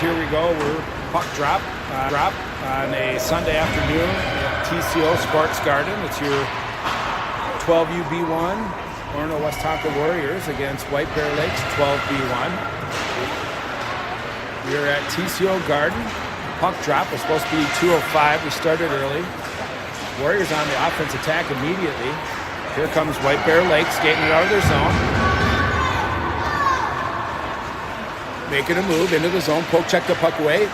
here we go. We're puck drop on a Sunday afternoon at TCO Sports Garden. It's your 12UB1 Orono Westonka Warriors against White Bear Lakes 12B1. We're at TCO Garden. Puck drop was supposed to be 2:05. We started early. Warriors on the offense attack immediately. Here comes White Bear Lakes skating it out of their zone. Making a move into the zone. Poke check the puck away.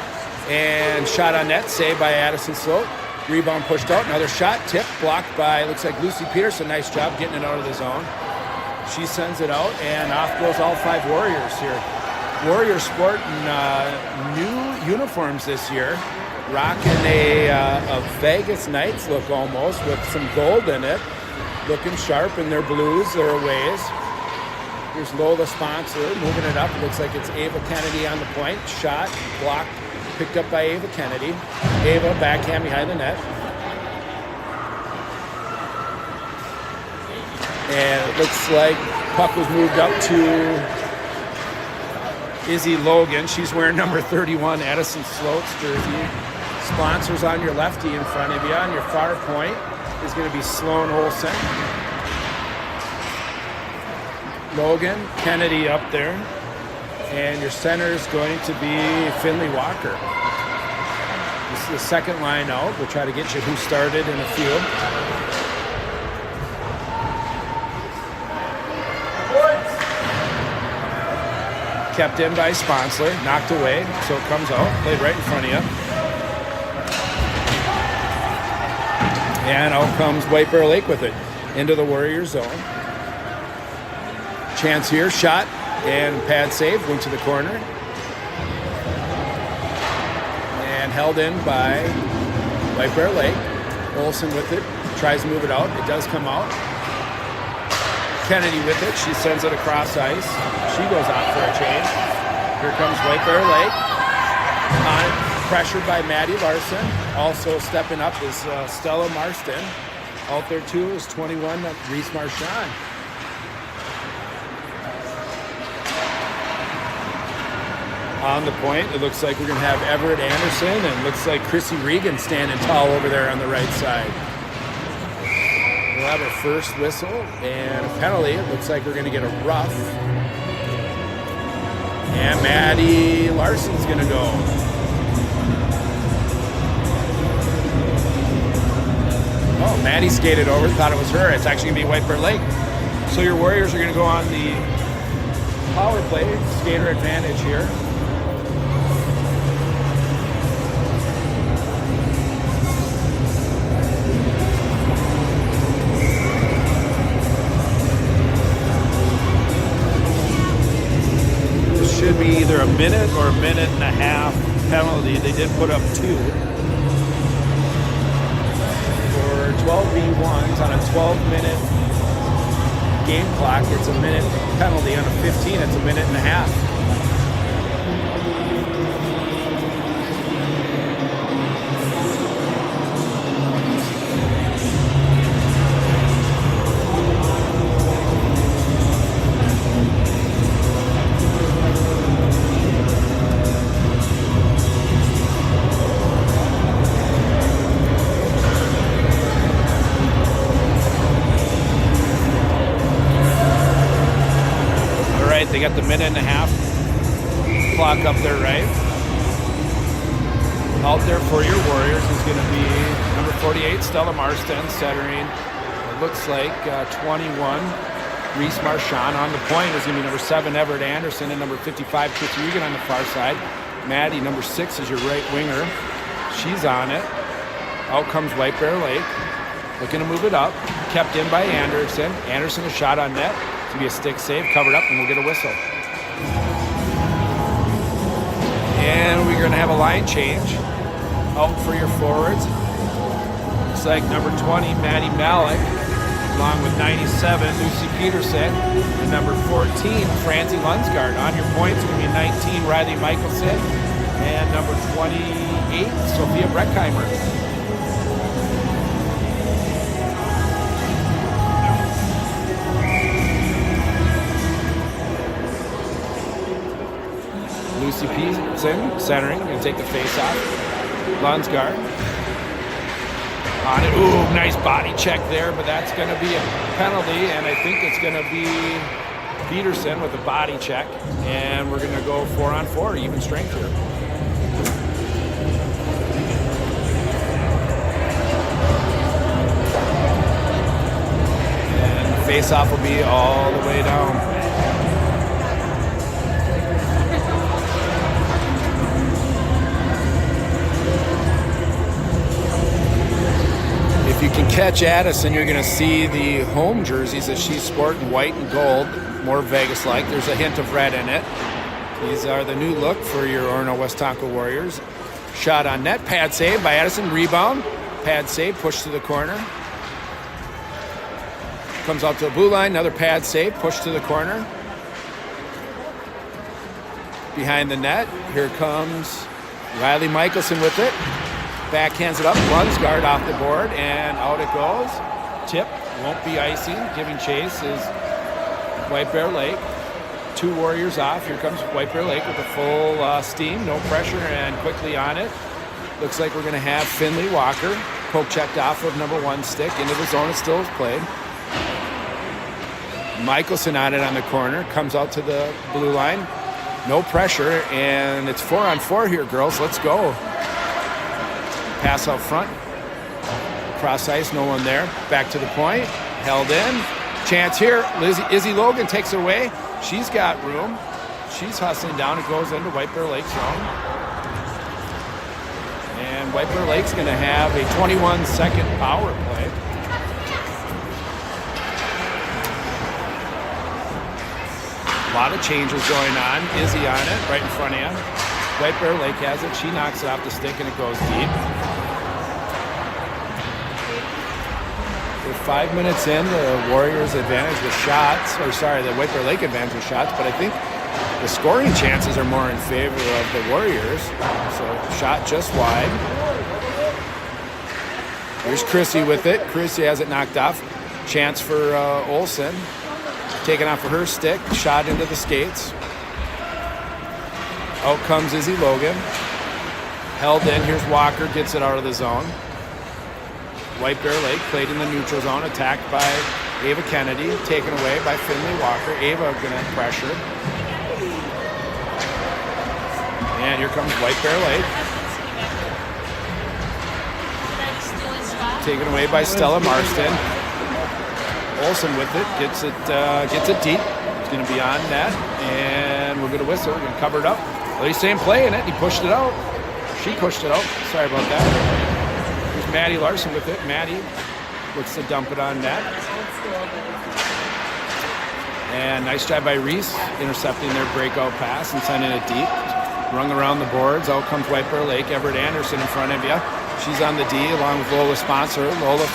And shot on net. Saved by Addison Sloat. Rebound pushed out. Another shot. Tip blocked by, looks like Lucy Peterson. Nice job getting it out of the zone. She sends it out. And off goes all five Warriors here. Warriors sporting new uniforms this year. Rocking a Vegas Knights look almost with some gold in it. Looking sharp in their blues, their aways. Here's Lola sponsor, moving it up. It looks like it's Ava Kennedy on the point. Shot, blocked, picked up by Ava Kennedy. Ava backhand behind the net. And it looks like puck was moved up to Izzy Logan. She's wearing number 31, Addison Sloat's jersey. Sponsors on your lefty in front of you. On your far point is going to be Sloan Olsen. Logan, Kennedy up there. And your center is going to be Finley Walker. This is the second line out. We'll try to get you who started in the field. Kept in by Sponsler, knocked away, so it comes out, played right in front of you. And out comes White Bear Lake with it, into the Warriors zone. Chance here, shot, and pad save, went to the corner. And held in by White Bear Lake. Olsen with it, tries to move it out, it does come out. Kennedy with it, she sends it across ice. She goes out for a change. Here comes White Bear Lake. On it, pressured by Maddie Larson. Also stepping up is Stella Marston. Out there too is 21, Reese Marchand. On the point, it looks like we're going to have Everett Anderson and looks like Chrissy Regan standing tall over there on the right side. We'll have our first whistle and a penalty. It looks like we're going to get a rough. And Maddie Larson's going to go. Oh, Maddie skated over, thought it was her. It's actually going to be White Bear Lake. So your Warriors are going to go on the power play, skater advantage here. Should be either a minute or a minute and a half penalty. They did put up 2. For 12v1s on a 12-minute game clock, it's a minute penalty. On a 15, it's a minute and a half. They got the minute and a half clock up there, right? Out there for your Warriors is going to be number 48, Stella Marston, centering. It looks like 21, Reese Marchand. On the point is going to be number 7, Everett Anderson, and number 55, Chrissy Regan on the far side. Maddie, number 6, is your right winger. She's on it. Out comes White Bear Lake. Looking to move it up. Kept in by Anderson. Anderson, a shot on net. It's going to be a stick save, covered up, and we'll get a whistle. And we're going to have a line change. Out for your forwards. Looks like number 20, Maddie Malik, along with 97, Lucy Peterson, and number 14, Francie Lunsgaard. On your points, it's going to be 19, Riley Michelson, and number 28, Sophia Breckheimer. Lucy Peterson centering, going to take the face off. Lunsgaard on it. Ooh, nice body check there, but that's going to be a penalty, and I think it's going to be Peterson with a body check, and we're going to go 4-on-4, even strength here. And the face-off will be all the way down. If you can catch Addison, you're going to see the home jerseys that she's sporting, white and gold, more Vegas-like. There's a hint of red in it. These are the new look for your Orono-Westonka Warriors. Shot on net, pad save by Addison, rebound. Pad save, push to the corner. Comes out to the blue line, another pad save, push to the corner. Behind the net, here comes Riley Michelson with it. Backhands it up, Lunsgaard off the board, and out it goes. Tip, won't be icing. Giving chase is White Bear Lake. 2 Warriors off. Here comes White Bear Lake with a full steam, no pressure, and quickly on it. Looks like we're going to have Finley Walker. Poke checked off of number 1 stick into the zone. It still is played. Michelson on it on the corner. Comes out to the blue line. No pressure, and it's 4-on-4 here, girls. Let's go. Pass out front. Cross ice, no one there. Back to the point. Held in. Chance here. Izzy Logan takes it away. She's got room. She's hustling down. It goes into White Bear Lake's zone. And White Bear Lake's going to have a 21-second power play. A lot of changes going on. Izzy on it, right in front of you. White Bear Lake has it. She knocks it off the stick and it goes deep. We're 5 minutes in. The Warriors advantage with shots. The White Bear Lake advantage with shots, but I think the scoring chances are more in favor of the Warriors. So shot just wide. Here's Chrissy with it. Chrissy has it knocked off. Chance for Olsen. Taken off of her stick. Shot into the skates. Out comes Izzy Logan. Held in. Here's Walker. Gets it out of the zone. White Bear Lake played in the neutral zone. Attacked by Ava Kennedy. Taken away by Finley Walker. Ava going to pressure. And here comes White Bear Lake. Taken away by Stella Marston. Olsen with it. Gets it deep. It's going to be on net. And we're going to whistle. We're going to cover it up. Well, he's saying play in it. He pushed it out. She pushed it out. Sorry about that. Here's Maddie Larson with it. Maddie looks to dump it on net. And nice job by Reese intercepting their breakout pass and sending it deep. Rung around the boards. Out comes White Bear Lake. Everett Anderson in front of you. She's on the D along with Lola Sponsor. Lola,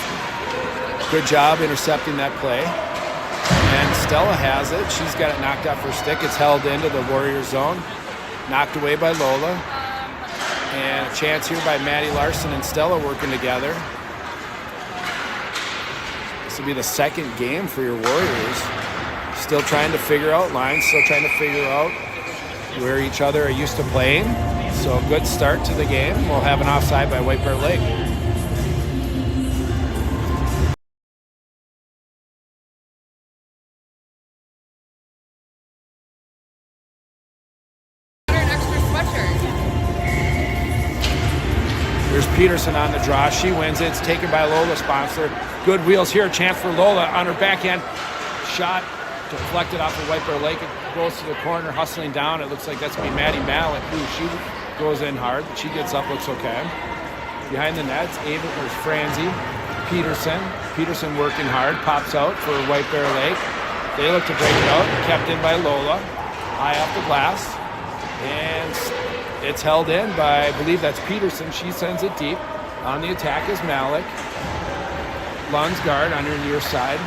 good job intercepting that play. And Stella has it. She's got it knocked off her stick. It's held into the Warriors zone. Knocked away by Lola. And a chance here by Maddie Larson and Stella working together. This will be the second game for your Warriors. Still trying to figure out lines. Still trying to figure out where each other are used to playing. So a good start to the game. We'll have an offside by White Bear Lake. There's Peterson on the draw. She wins it. It's taken by Lola Sponsor. Good wheels here. Chance for Lola on her backhand. Shot deflected off of White Bear Lake. It goes to the corner, hustling down. It looks like that's going to be Maddie Mallett, who she goes in hard. She gets up, looks okay. Behind the nets, Ava or Franzi. Peterson. Peterson working hard. Pops out for White Bear Lake. They look to break it out. Kept in by Lola. High off the glass. And it's held in by, I believe that's Peterson. She sends it deep. On the attack is Malik. Lunsgaard on her near side.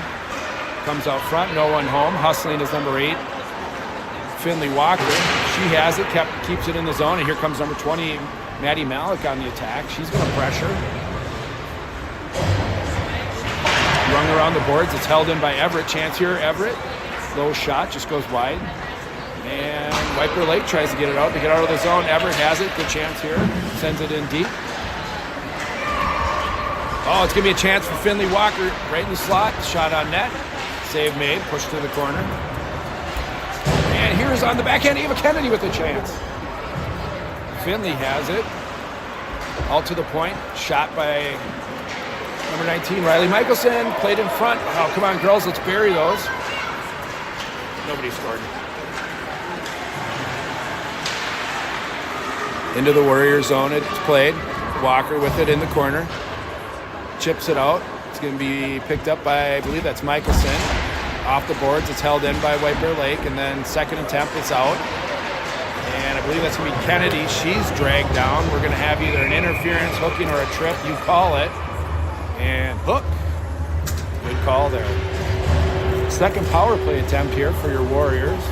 Comes out front, no one home. Hustling is number 8. Finley Walker. She has it, keeps it in the zone. And here comes number 20, Maddie Malik on the attack. She's going to pressure. Rung around the boards. It's held in by Everett. Chance here, Everett. Low shot, just goes wide. And White Bear Lake tries to get it out. They get out of the zone. Everett has it. Good chance here. Sends it in deep. Oh, it's going to be a chance for Finley Walker right in the slot. Shot on net. Save made. Push to the corner. And here's on the backhand, Ava Kennedy with a chance. Finley has it. Out to the point. Shot by number 19, Riley Michelson. Played in front. Oh, come on, girls. Let's bury those. Nobody scored. Into the Warrior zone. It's played. Walker with it in the corner. Chips it out. It's going to be picked up by, I believe that's Michelson. Off the boards. It's held in by White Bear Lake. And then second attempt, it's out. And I believe that's going to be Kennedy. She's dragged down. We're going to have either an interference, hooking, or a trip. You call it. And hook. Good call there. Second power play attempt here for your Warriors.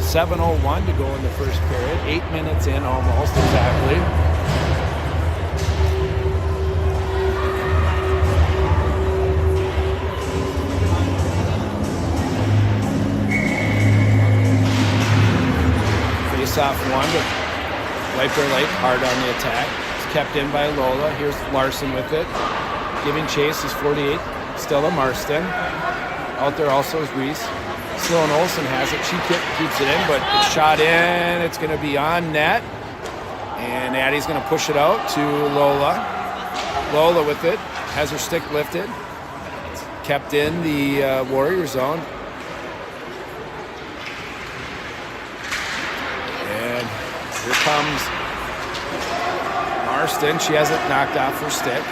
7:01 to go in the first period. 8 minutes in almost, exactly. Face-off one with White Bear Lake hard on the attack. It's kept in by Lola. Here's Larson with it. Giving chase is 48. Stella Marston. Out there also is Reese. Sloan Olsen has it. She keeps it in, but it's shot in. It's going to be on net. And Addie's going to push it out to Lola. Lola with it. Has her stick lifted. It's kept in the Warrior zone. And here comes Marston. She has it knocked off her stick.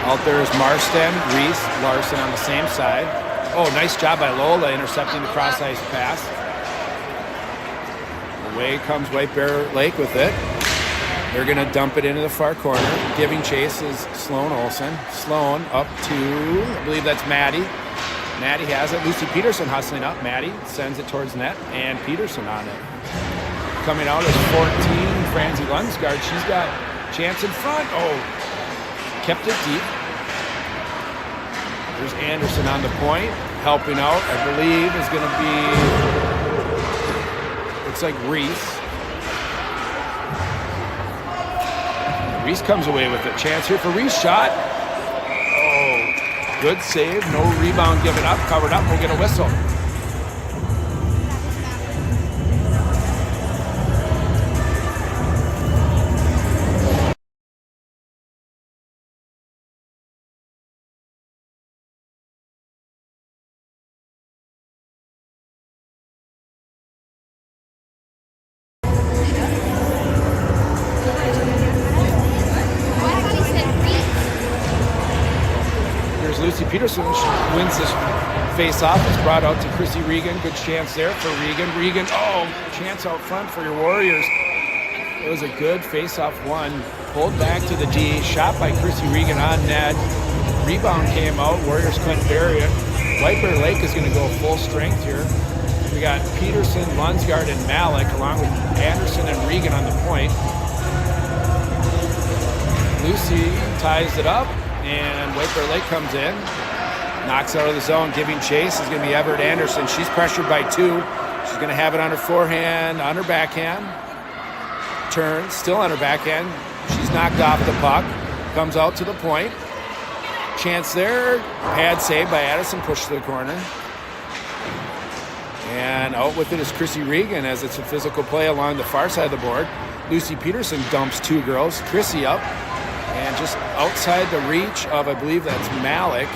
Out there is Marston, Reese, Larson on the same side. Oh, nice job by Lola intercepting the cross-ice pass. Away comes White Bear Lake with it. They're going to dump it into the far corner. Giving chase is Sloan Olsen. Sloan up to, I believe that's Maddie. Maddie has it. Lucy Peterson hustling up. Maddie sends it towards net, and Peterson on it. Coming out is 14, Francie Lunsgaard. She's got chance in front. Oh. Kept it deep. There's Anderson on the point, helping out. I believe is going to be, looks like Reese. Reese comes away with a chance here for Reese. Shot. Oh, good save. No rebound given up. Covered up. We'll get a whistle. Lucy Peterson wins this face-off. It's brought out to Chrissy Regan. Good chance there for Regan. Regan, oh, chance out front for your Warriors. It was a good face-off one. Pulled back to the D. Shot by Chrissy Regan on net. Rebound came out. Warriors couldn't bury it. White Bear Lake is going to go full strength here. We got Peterson, Lunsgaard, and Malik, along with Anderson and Regan on the point. Lucy ties it up. And White Bear Lake comes in, knocks out of the zone, giving chase is going to be Everett Anderson. She's pressured by two. She's going to have it on her forehand, on her backhand. Turns, still on her backhand. She's knocked off the puck. Comes out to the point. Chance there. Pad save by Addison, pushed to the corner. And out with it is Chrissy Regan as it's a physical play along the far side of the board. Lucy Peterson dumps two girls. Chrissy up. And just outside the reach of, I believe that's Malik.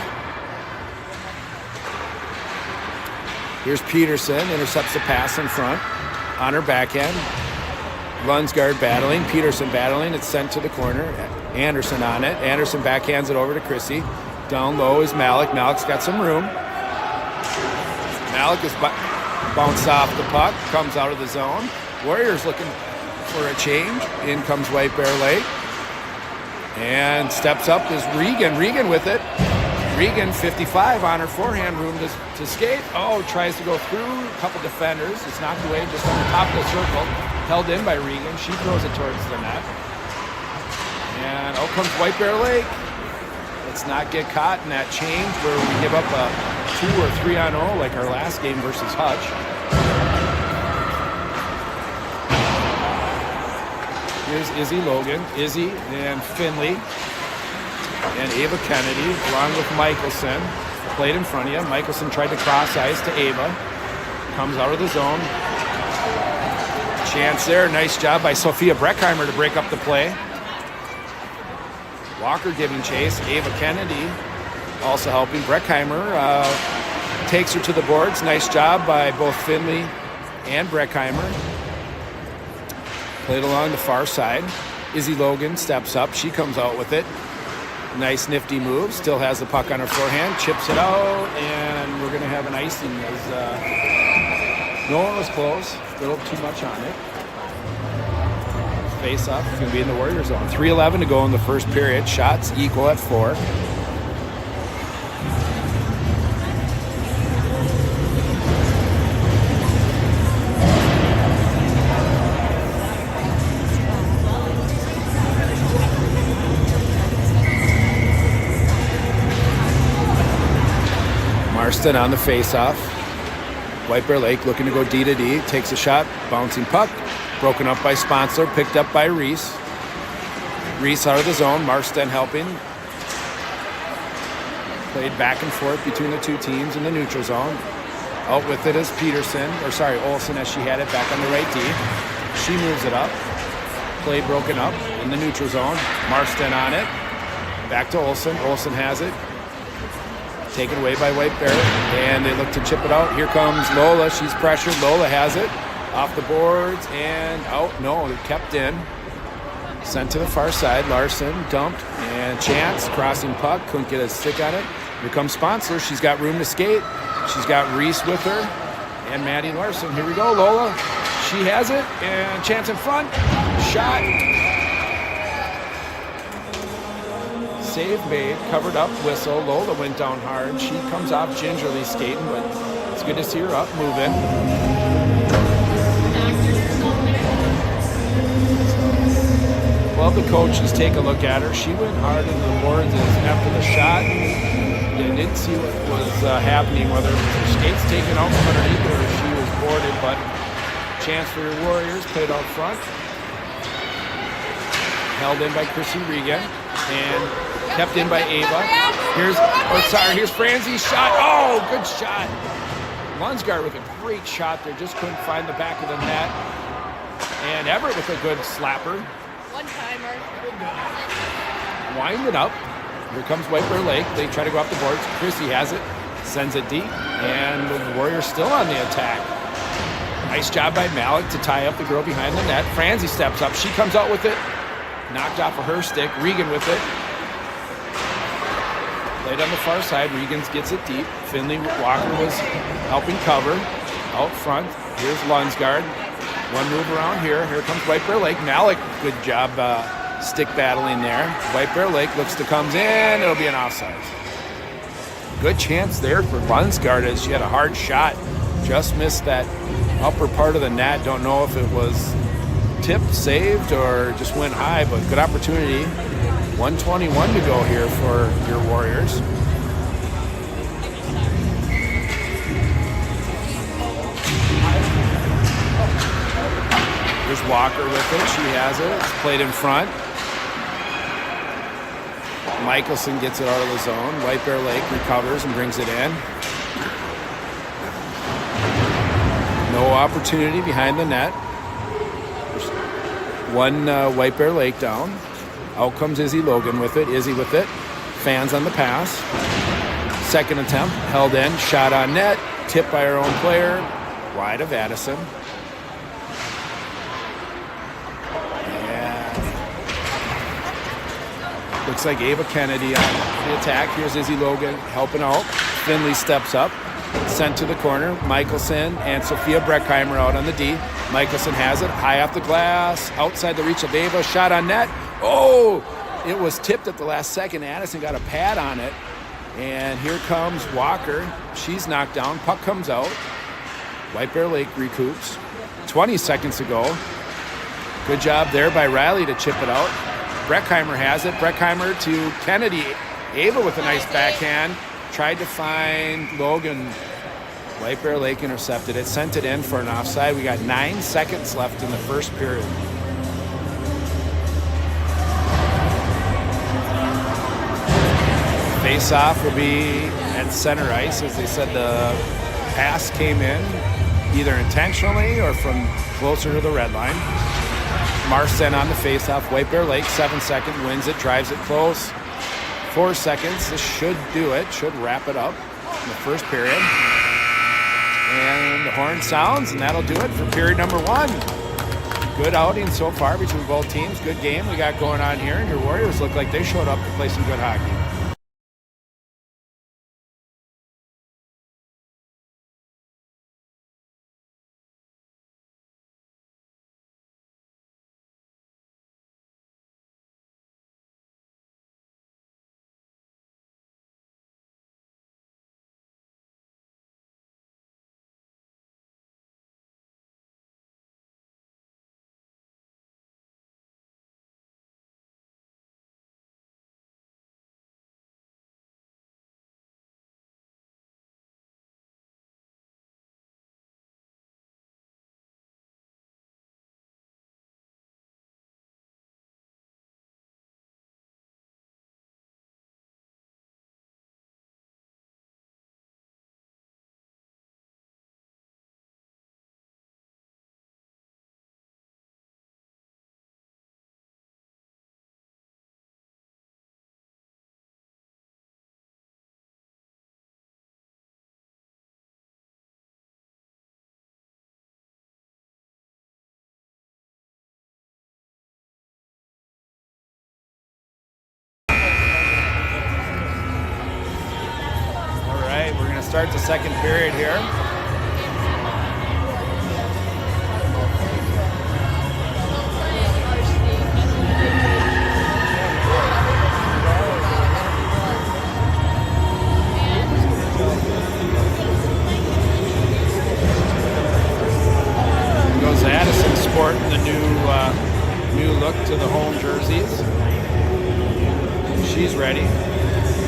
Here's Peterson, intercepts the pass in front on her backhand. Lunsgaard battling, Peterson battling. It's sent to the corner. Anderson on it. Anderson backhands it over to Chrissy. Down low is Malik. Malik's got some room. Malik is bounced off the puck, comes out of the zone. Warriors looking for a change. In comes White Bear Lake. And steps up is Regan. Regan with it. Regan, 55 on her forehand, room to skate. Oh, tries to go through a couple defenders. It's knocked away just on the top of the circle. Held in by Regan. She throws it towards the net. And out comes White Bear Lake. Let's not get caught in that change where we give up a 2 or 3 on 0 like our last game versus Hutch. Here's Izzy Logan, Izzy and Finley and Ava Kennedy along with Michelson. Played in front of you. Michelson tried to cross ice to Ava. Comes out of the zone. Chance there. Nice job by Sophia Breckheimer to break up the play. Walker giving chase. Ava Kennedy also helping. Breckheimer takes her to the boards. Nice job by both Finley and Breckheimer. Played along the far side. Izzy Logan steps up. She comes out with it. Nice nifty move. Still has the puck on her forehand. Chips it out, and we're going to have an icing as no one was close. A little too much on it. Face off. It's going to be in the Warriors zone. 3:11 to go in the first period. Shots equal at 4. Marston on the face-off. White Bear Lake looking to go D to D. Takes a shot. Bouncing puck. Broken up by Sponsler. Picked up by Reese. Reese out of the zone. Marston helping. Played back and forth between the two teams in the neutral zone. Out with it is Olsen as she had it back on the right D. She moves it up. Play broken up in the neutral zone. Marston on it. Back to Olsen. Olsen has it. Taken away by White Bear, and they look to chip it out. Here comes Lola. She's pressured. Lola has it. Off the boards and out. No, it kept in. Sent to the far side. Larson dumped, and Chance crossing puck. Couldn't get a stick on it. Here comes Sponsor. She's got room to skate. She's got Reese with her, and Maddie Larson. Here we go, Lola. She has it, and Chance in front. Shot. Save made, covered up, whistle. Lola went down hard. She comes off gingerly skating, but it's good to see her up moving. Well, the coaches take a look at her. She went hard into the boards after the shot. They didn't see what was happening, whether her skates taken out from underneath her or she was boarded, but chance for your Warriors, played out front. Held in by Chrissy Regan, and kept in by Ava. Here's Franzi's shot. Oh, good shot. Lunsgaard with a great shot there. Just couldn't find the back of the net. And Everett with a good slapper. One-timer. Wind it up. Here comes White Bear Lake. They try to go off the boards. Chrissy has it. Sends it deep. And the Warriors still on the attack. Nice job by Malik to tie up the girl behind the net. Franzi steps up. She comes out with it. Knocked off of her stick. Regan with it. Played on the far side. Regan gets it deep. Finley Walker was helping cover. Out front. Here's Lunsgaard. One move around here. Here comes White Bear Lake. Malik, good job stick battling there. White Bear Lake looks to comes in. It'll be an offside. Good chance there for Lunsgaard as she had a hard shot. Just missed that upper part of the net. Don't know if it was tipped, saved, or just went high, but good opportunity. 1:21 to go here for your Warriors. Here's Walker with it. She has it. It's played in front. Michelson gets it out of the zone. White Bear Lake recovers and brings it in. No opportunity behind the net. One White Bear Lake down. Out comes Izzy Logan with it. Izzy with it. Fans on the pass. Second attempt. Held in. Shot on net. Tipped by her own player. Wide of Addison. And looks like Ava Kennedy on the attack. Here's Izzy Logan helping out. Finley steps up. Sent to the corner. Michelson and Sophia Breckheimer out on the D. Michelson has it. High off the glass. Outside the reach of Ava. Shot on net. Oh, it was tipped at the last second. Addison got a pad on it. And here comes Walker. She's knocked down. Puck comes out. White Bear Lake recoups. 20 seconds to go. Good job there by Riley to chip it out. Breckheimer has it. Breckheimer to Kennedy. Ava with a nice backhand. Tried to find Logan. White Bear Lake intercepted it, sent it in for an offside. We got 9 seconds left in the first period. Face-off will be at center ice. As they said, the pass came in either intentionally or from closer to the red line. Marston on the face-off. White Bear Lake, 7-second, wins it, drives it close. 4 seconds. This should do it, should wrap it up in the first period. And the horn sounds, and that'll do it for period number 1. Good outing so far between both teams. Good game we got going on here, and your Warriors look like they showed up to play some good hockey. We're going to start the second period here. Goes Addison sporting the new look to the home jerseys. She's ready.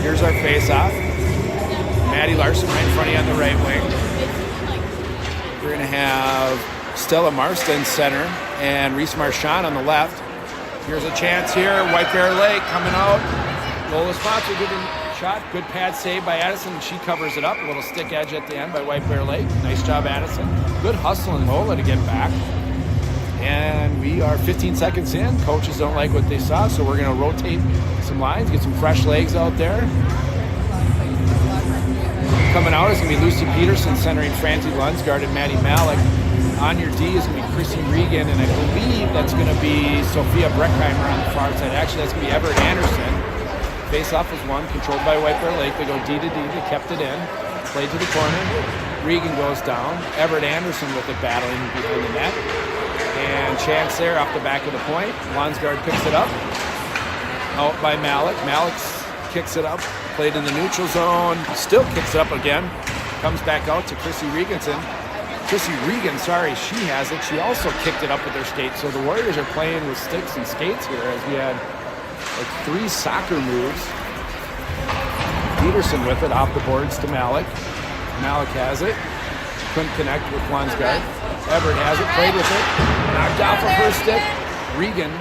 Here's our face-off. Maddie Larson right in front of you on the right wing. We're going to have Stella Marston center and Reese Marchand on the left. Here's a chance here. White Bear Lake coming out. Lola Sponsor giving a shot. Good pad save by Addison, and she covers it up. A little stick edge at the end by White Bear Lake. Nice job, Addison. Good hustling Lola to get back. And we are 15 seconds in. Coaches don't like what they saw, so we're going to rotate some lines, get some fresh legs out there. Coming out is going to be Lucy Peterson centering Francie Lunsgaard and Maddie Malik. On your D is going to be Chrissy Regan, and I believe that's going to be Sophia Breckheimer on the far side. Actually, that's going to be Everett Anderson. Face-off is one, controlled by White Bear Lake. They go D to D. They kept it in. Played to the corner. Regan goes down. Everett Anderson with it battling behind the net. And chance there off the back of the point. Lunsgaard picks it up. Out by Malik. Malik kicks it up. Played in the neutral zone, still kicks it up again, comes back out to Chrissy Regan, she has it. She also kicked it up with her skates. So the Warriors are playing with sticks and skates here as we had like 3 soccer moves. Peterson with it, off the boards to Malik. Malik has it, couldn't connect with Lunsgaard. Everett has it, played with it, knocked off of her stick. Regan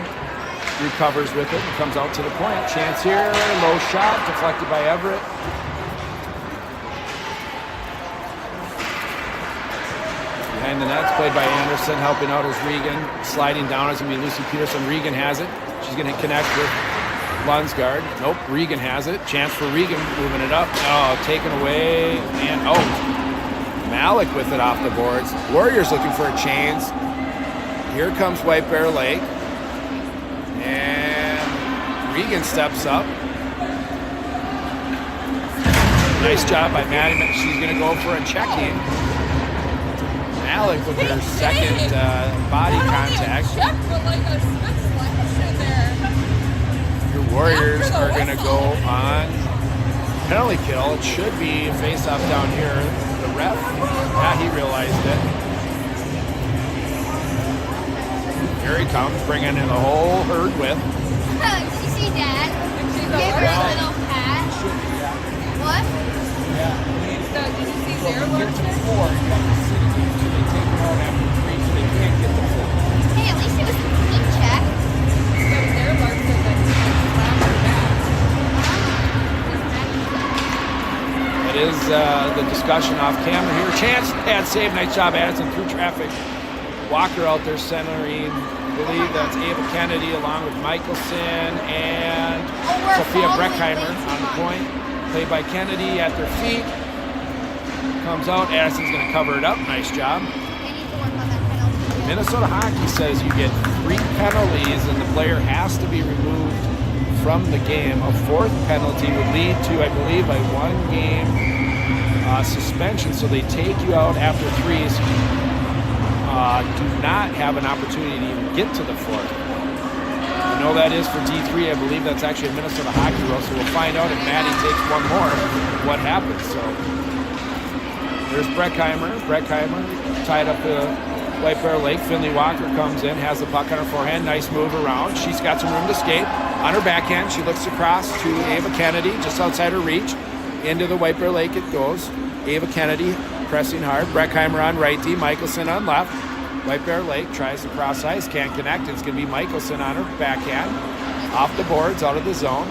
recovers with it and comes out to the point. Chance here, low shot, deflected by Everett. Behind the nets, played by Anderson, helping out as Regan. Sliding down is going to be Lucy Peterson. Regan has it. She's going to connect with Lunsgaard. Nope, Regan has it. Chance for Regan, moving it up. Oh, taken away. And Malik with it off the boards. Warriors looking for a chance. Here comes White Bear Lake. And Regan steps up. Nice job by Maddie. She's going to go for a check-in. Malik with her second body contact. Your Warriors are going to go on penalty kill. It should be a face-off down here. The ref, he realized it. Here he comes, bringing in the whole herd with. Did you see that? Give her a little pat. is the discussion off camera here. Chance, pad save, nice job, Addison through traffic. Walker out there centering. I believe that's Ava Kennedy along with Michelson and Sophia Breckheimer on the point. Played by Kennedy at their feet. Comes out, Addison's going to cover it up. Nice job. Minnesota Hockey says you get 3 penalties and the player has to be removed from the game. A 4th penalty would lead to, I believe, a 1-game suspension. So they take you out after 3. So you do not have an opportunity to even get to the 4th. I know that is for D3. I believe that's actually a Minnesota Hockey rule. So we'll find out if Maddie takes 1 more, what happens. So there's Breckheimer. Breckheimer tied up the White Bear Lake. Finley Walker comes in, has the puck on her forehand. Nice move around. She's got some room to skate. On her backhand, she looks across to Ava Kennedy, just outside her reach. Into the White Bear Lake it goes. Ava Kennedy pressing hard. Breckheimer on right D, Michelson on left. White Bear Lake tries to cross ice, can't connect. It's going to be Michelson on her backhand. Off the boards, out of the zone.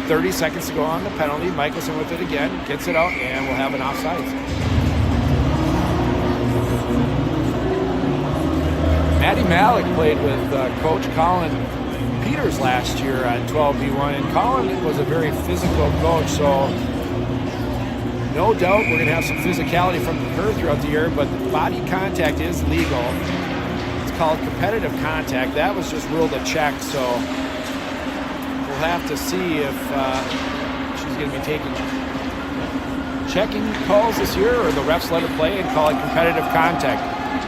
30 seconds to go on the penalty. Michelson with it again, gets it out, and we'll have an offsides. Maddie Malik played with Coach Colin Peters last year on 12v1, and Colin was a very physical coach, so no doubt we're going to have some physicality from her throughout the year, but body contact is legal. It's called competitive contact. That was just ruled a check, so we'll have to see if she's going to be checking calls this year, or the refs let her play and call it competitive contact.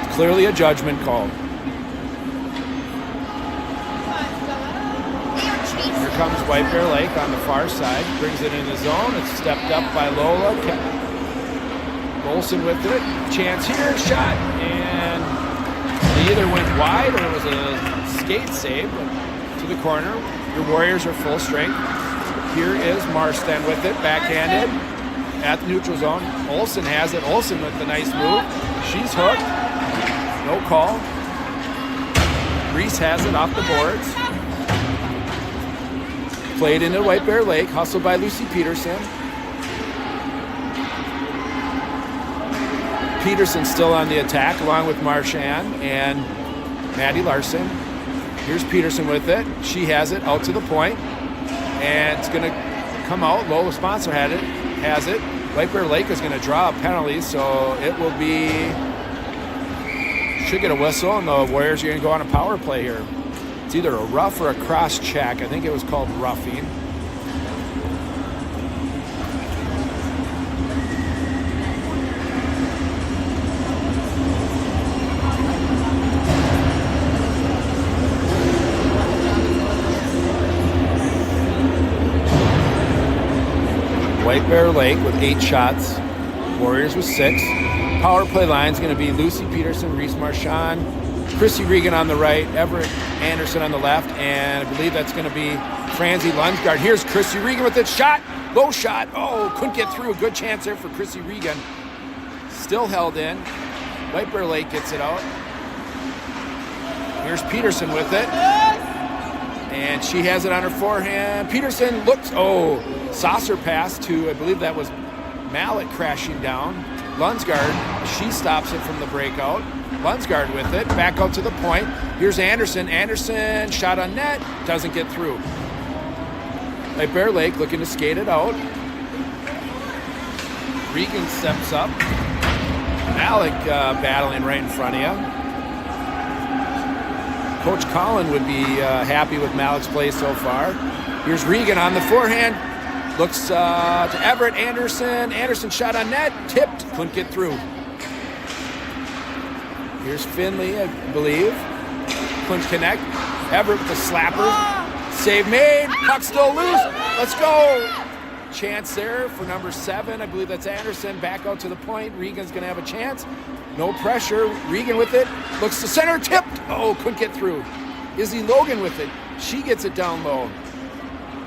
It's clearly a judgment call. Comes White Bear Lake on the far side, brings it in the zone. It's stepped up by Lola. Olsen with it. Chance here, shot, and they either went wide or it was a skate save to the corner. Your Warriors are full strength. Here is Marsden with it, backhanded at the neutral zone. Olsen has it. Olsen with the nice move. She's hooked. No call. Reese has it off the boards. Played into White Bear Lake, hustled by Lucy Peterson. Peterson still on the attack, along with Marchand and Maddie Larson. Here's Peterson with it. She has it out to the point, and it's going to come out. Lola Sponsor has it. White Bear Lake is going to draw a penalty, so it will be, should get a whistle, and the Warriors are going to go on a power play here. It's either a rough or a cross check. I think it was called roughing. White Bear Lake with 8 shots. Warriors with 6. Power play line is going to be Lucy Peterson, Reese Marchand, Chrissy Regan on the right, Everett Anderson on the left, and I believe that's going to be Franzi Lundsgaard. Here's Chrissy Regan with it. Shot. Low shot. Oh, couldn't get through. Good chance there for Chrissy Regan. Still held in. White Bear Lake gets it out. Here's Peterson with it. And she has it on her forehand. Peterson looks. Oh, saucer pass to, I believe that was Malik crashing down. Lundsgaard, she stops it from the breakout. Lundsgaard with it, back out to the point. Here's Anderson. Anderson, shot on net, doesn't get through. White Bear Lake looking to skate it out. Regan steps up. Malik battling right in front of you. Coach Collin would be happy with Malik's play so far. Here's Regan on the forehand. Looks to Everett Anderson. Anderson shot on net, tipped, couldn't get through. Here's Finley, I believe. Couldn't connect. Everett with the slapper. Save made. Puck still loose. Let's go. Chance there for number 7. I believe that's Anderson. Back out to the point. Regan's going to have a chance. No pressure. Regan with it. Looks to center. Tipped. Oh, couldn't get through. Izzy Logan with it. She gets it down low.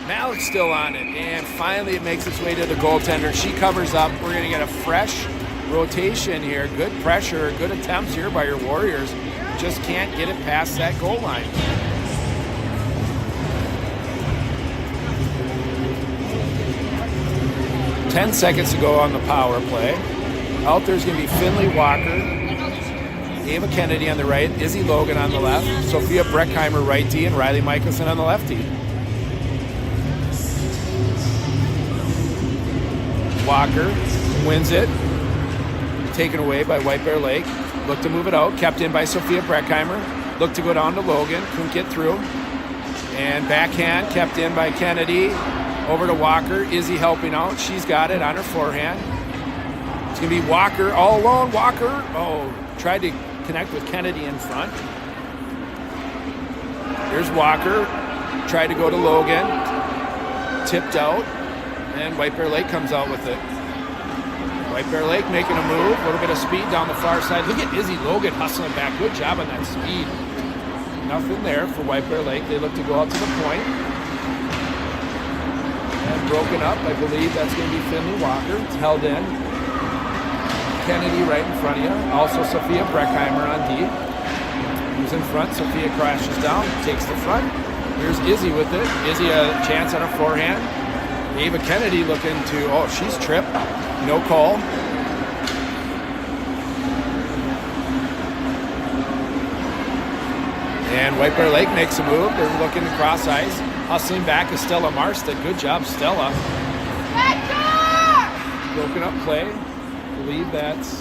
Malik's still on it. And finally it makes its way to the goaltender. She covers up. We're going to get a fresh rotation here. Good pressure. Good attempts here by your Warriors. Just can't get it past that goal line. 10 seconds to go on the power play. Out there's going to be Finley Walker, Ava Kennedy on the right, Izzy Logan on the left, Sophia Breckheimer right D, and Riley Michelson on the left D. Walker wins it. Taken away by White Bear Lake. Looked to move it out. Kept in by Sophia Breckheimer. Looked to go down to Logan. Couldn't get through. And backhand kept in by Kennedy. Over to Walker. Izzy helping out. She's got it on her forehand. It's going to be Walker all alone. Walker. Oh, tried to connect with Kennedy in front. Here's Walker. Tried to go to Logan. Tipped out. And White Bear Lake comes out with it. White Bear Lake making a move. A little bit of speed down the far side. Look at Izzy Logan hustling back. Good job on that speed. Nothing there for White Bear Lake. They look to go out to the point. And broken up. I believe that's going to be Finley Walker. It's held in. Kennedy right in front of you. Also Sophia Breckheimer on D. Who's in front. Sophia crashes down. Takes the front. Here's Izzy with it. Izzy a chance on her forehand. Ava Kennedy looking to, oh, she's tripped. No call. And White Bear Lake makes a move. They're looking to cross ice. Hustling back is Stella Marston. Good job, Stella. Broken up play. I believe that's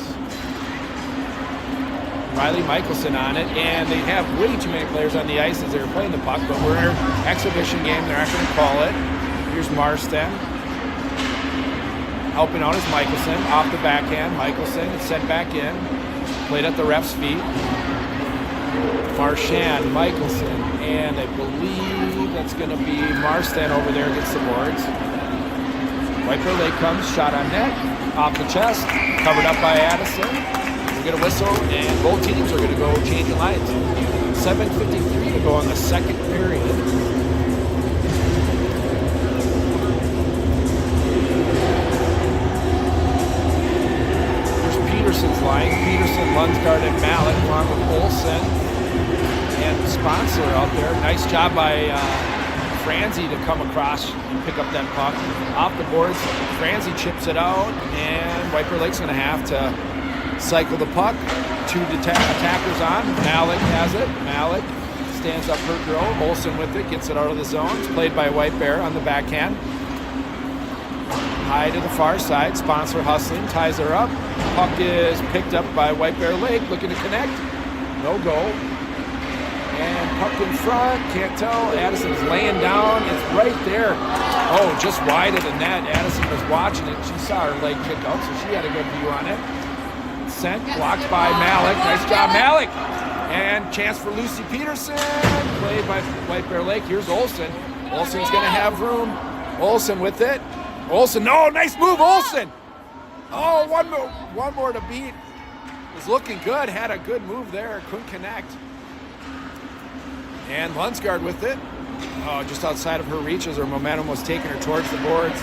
Riley Michelson on it. And they have way too many players on the ice as they're playing the puck, but we're in an exhibition game. They're not going to call it. Here's Marston. Helping out is Michelson. Off the backhand. Michelson sent back in. Played at the ref's feet. Marchand, Michelson, and I believe that's going to be Marston over there against the boards. White Bear Lake comes. Shot on net. Off the chest. Covered up by Addison. We're going to whistle, and both teams are going to go changing lines. 7:53 to go in the second period. Peterson's line. Peterson, Lunsgaard, and Malik along with Olsen and sponsor out there. Nice job by Franzi to come across and pick up that puck. Off the boards, Franzi chips it out, and White Bear Lake's going to have to cycle the puck. Two attackers on. Malik has it. Malik stands up her girl. Olsen with it, gets it out of the zone. It's played by White Bear on the backhand. High to the far side. Sponsor hustling, ties her up. Puck is picked up by White Bear Lake, looking to connect. No goal. And puck in front, can't tell. Addison's laying down. It's right there. Oh, just wide of the net. Addison was watching it. She saw her leg kick out, so she had a good view on it. Sent, blocked by Malik. Nice job, Malik. And chance for Lucy Peterson. Played by White Bear Lake. Here's Olsen. Olsen's going to have room. Olsen with it. Olsen, no, nice move, Olsen. Oh, one more to beat. Was looking good, had a good move there, couldn't connect. And Lunsgaard with it. Oh, just outside of her reach as her momentum was taking her towards the boards.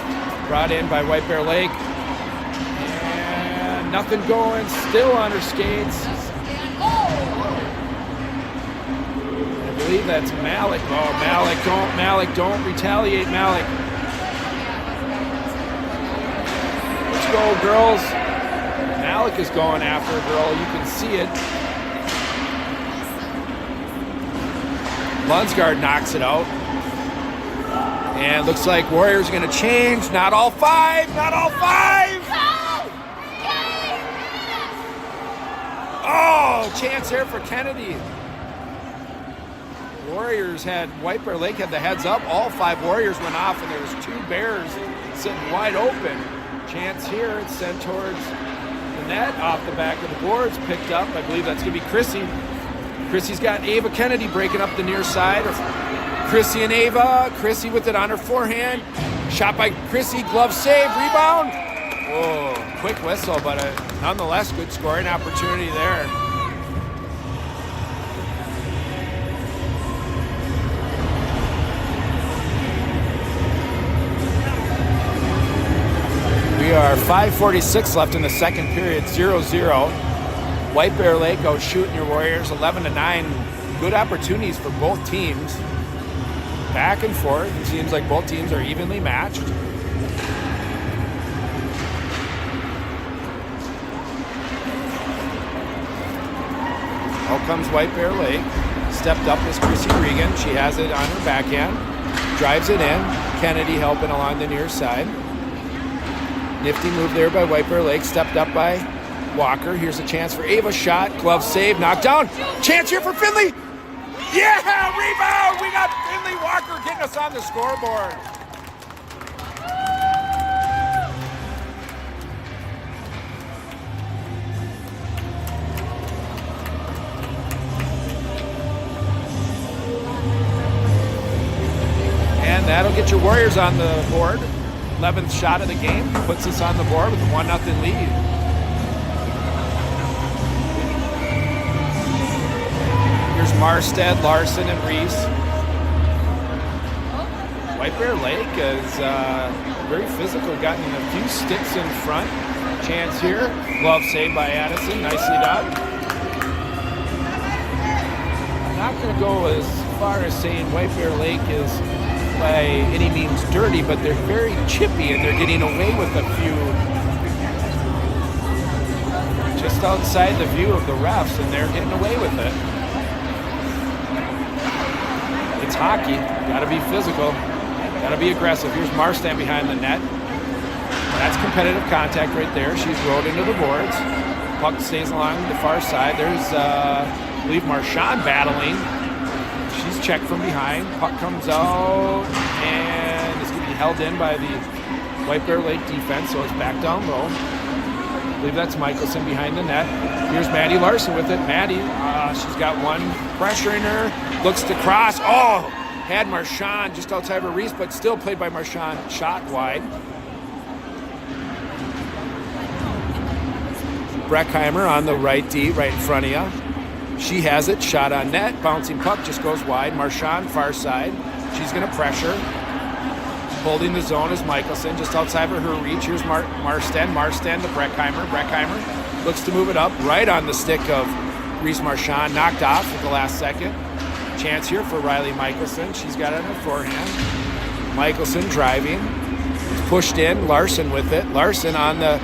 Brought in by White Bear Lake. And nothing going, still on her skates. I believe that's Malik. Oh, Malik, don't retaliate, Malik. Go, girls. Malik is going after a girl. You can see it. Lunsgaard knocks it out. And looks like Warriors are going to change. Not all five. Not all five. Oh, chance here for Kennedy. Warriors had, White Bear Lake had the heads up. All five Warriors went off, and there was two Bears sitting wide open. Chance here, it's sent towards the net, off the back of the boards, picked up. I believe that's going to be Chrissy. Chrissy's got Ava Kennedy breaking up the near side. Chrissy and Ava. Chrissy with it on her forehand. Shot by Chrissy, glove save, rebound. Oh, quick whistle, but nonetheless, good scoring opportunity there. We are 5:46 left in the second period, 0-0. White Bear Lake out shooting your Warriors 11-9. Good opportunities for both teams. Back and forth. It seems like both teams are evenly matched. comes White Bear Lake. Stepped up is Chrissy Regan. She has it on her backhand. Drives it in. Kennedy helping along the near side. Nifty move there by White Bear Lake. Stepped up by Walker. Here's a chance for Ava. Shot. Glove save. Knocked down. Chance here for Finley. Yeah! Rebound! We got Finley Walker getting us on the scoreboard. And that'll get your Warriors on the board. 11th shot of the game puts us on the board with a 1-0 lead. Here's Marstead, Larson, and Reese. White Bear Lake is very physical, gotten a few sticks in front. Chance here, glove saved by Addison, nicely done. I'm not going to go as far as saying White Bear Lake is by any means dirty, but they're very chippy and they're getting away with a few just outside the view of the refs, and they're getting away with it. It's hockey, gotta be physical, gotta be aggressive. Here's Marstead behind the net. That's competitive contact right there. She's rolled into the boards. Puck stays along the far side. There's, I believe, Marchand battling. She's checked from behind. Puck comes out and it's going to be held in by the White Bear Lake defense, so it's back down low. I believe that's Michelson behind the net. Here's Maddie Larson with it. Maddie, she's got one pressure in her. Looks to cross. Oh, had Marchand just outside of Reese, but still played by Marchand. Shot wide. Breckheimer on the right D, right in front of you. She has it, shot on net, bouncing puck just goes wide. Marchand, far side. She's going to pressure. Holding the zone is Michelson, just outside of her reach. Here's Marstead to Breckheimer. Breckheimer looks to move it up, right on the stick of Reese Marchand, knocked off at the last second. Chance here for Riley Michelson. She's got it in her forehand. Michelson driving. Pushed in, Larson with it. Larson on the,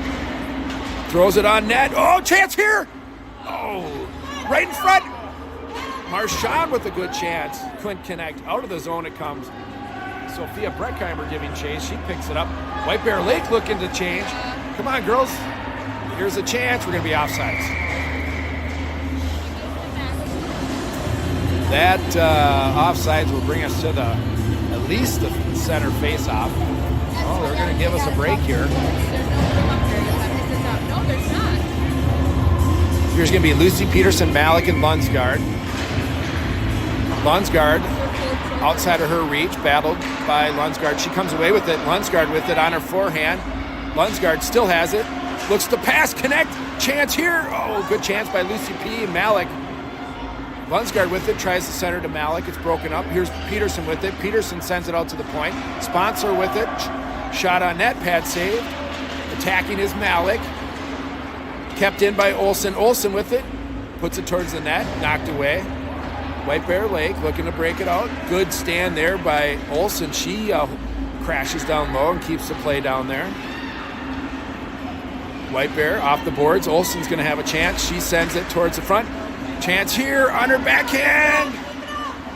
throws it on net. Oh, chance here! Oh! Right in front. Marchand with a good chance. Couldn't connect. Out of the zone it comes. Sophia Breckheimer giving chase. She picks it up. White Bear Lake looking to change. Come on, girls. Here's a chance. We're going to be offsides. That offsides will bring us to the at least the center face-off. Oh, they're going to give us a break here. Here's going to be Lucy Peterson, Malik, and Lunsgaard. Lunsgaard, outside of her reach, battled by Lunsgaard. She comes away with it. Lunsgaard with it on her forehand. Lunsgaard still has it. Looks to pass, connect. Chance here. Oh, good chance by Lucy P. Malik. Lunsgaard with it, tries to center to Malik. It's broken up. Here's Peterson with it. Peterson sends it out to the point. Sponsor with it. Shot on net, pad saved. Attacking is Malik. Kept in by Olsen. Olsen with it. Puts it towards the net. Knocked away. White Bear Lake looking to break it out. Good stand there by Olsen. She crashes down low and keeps the play down there. White Bear off the boards. Olsen's going to have a chance. She sends it towards the front. Chance here on her backhand.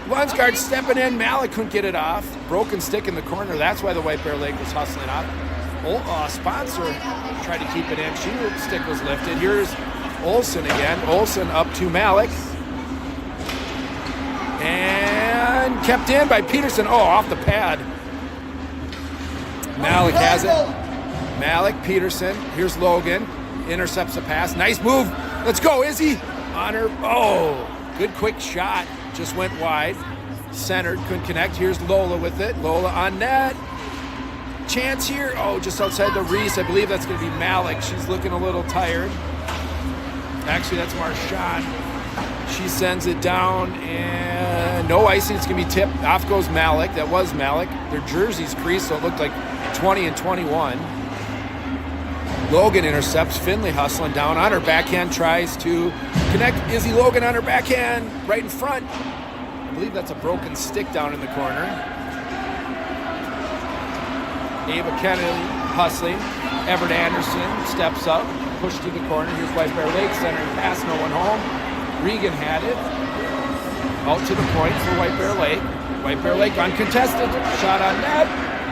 Lunsgaard stepping in. Malik couldn't get it off. Broken stick in the corner. That's why the White Bear Lake was hustling off. Sponsor tried to keep it in. She stick was lifted. Here's Olsen again. Olsen up to Malik. And kept in by Peterson. Oh, off the pad. Malik has it. Malik, Peterson. Here's Logan. Intercepts the pass. Nice move. Let's go, Izzy. On her. Oh, good quick shot. Just went wide. Centered. Couldn't connect. Here's Lola with it. Lola on net. Chance here. Oh, just outside the Reese. I believe that's going to be Malik. She's looking a little tired. Actually, that's Marchand. She sends it down, and no icing. It's going to be tipped. Off goes Malik. That was Malik. Their jerseys creased, so it looked like 20 and 21. Logan intercepts. Finley hustling down on her backhand. Tries to connect. Izzy Logan on her backhand. Right in front. I believe that's a broken stick down in the corner. Ava Kennedy hustling. Everett Anderson steps up. Pushed to the corner. Here's White Bear Lake. Centering pass. No one home. Regan had it. Out to the point for White Bear Lake. White Bear Lake uncontested. Shot on net.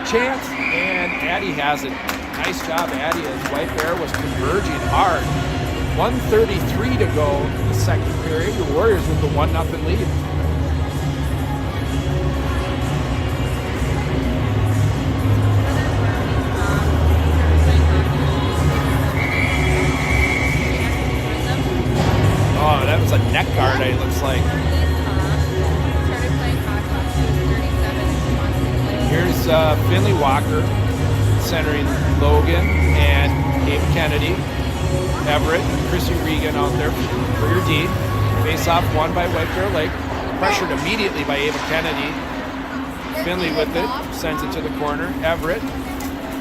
Chance. And Addie has it. Nice job, Addie, as White Bear was converging hard. 1:33 to go in the second period. The Warriors with the 1-0 lead. Oh, that was a neck guard, it looks like. Here's Finley Walker centering Logan and Abe Kennedy. Everett, Chrissy Regan out there for your D. Face off won by White Bear Lake. Pressured immediately by Ava Kennedy. Finley with it, sends it to the corner. Everett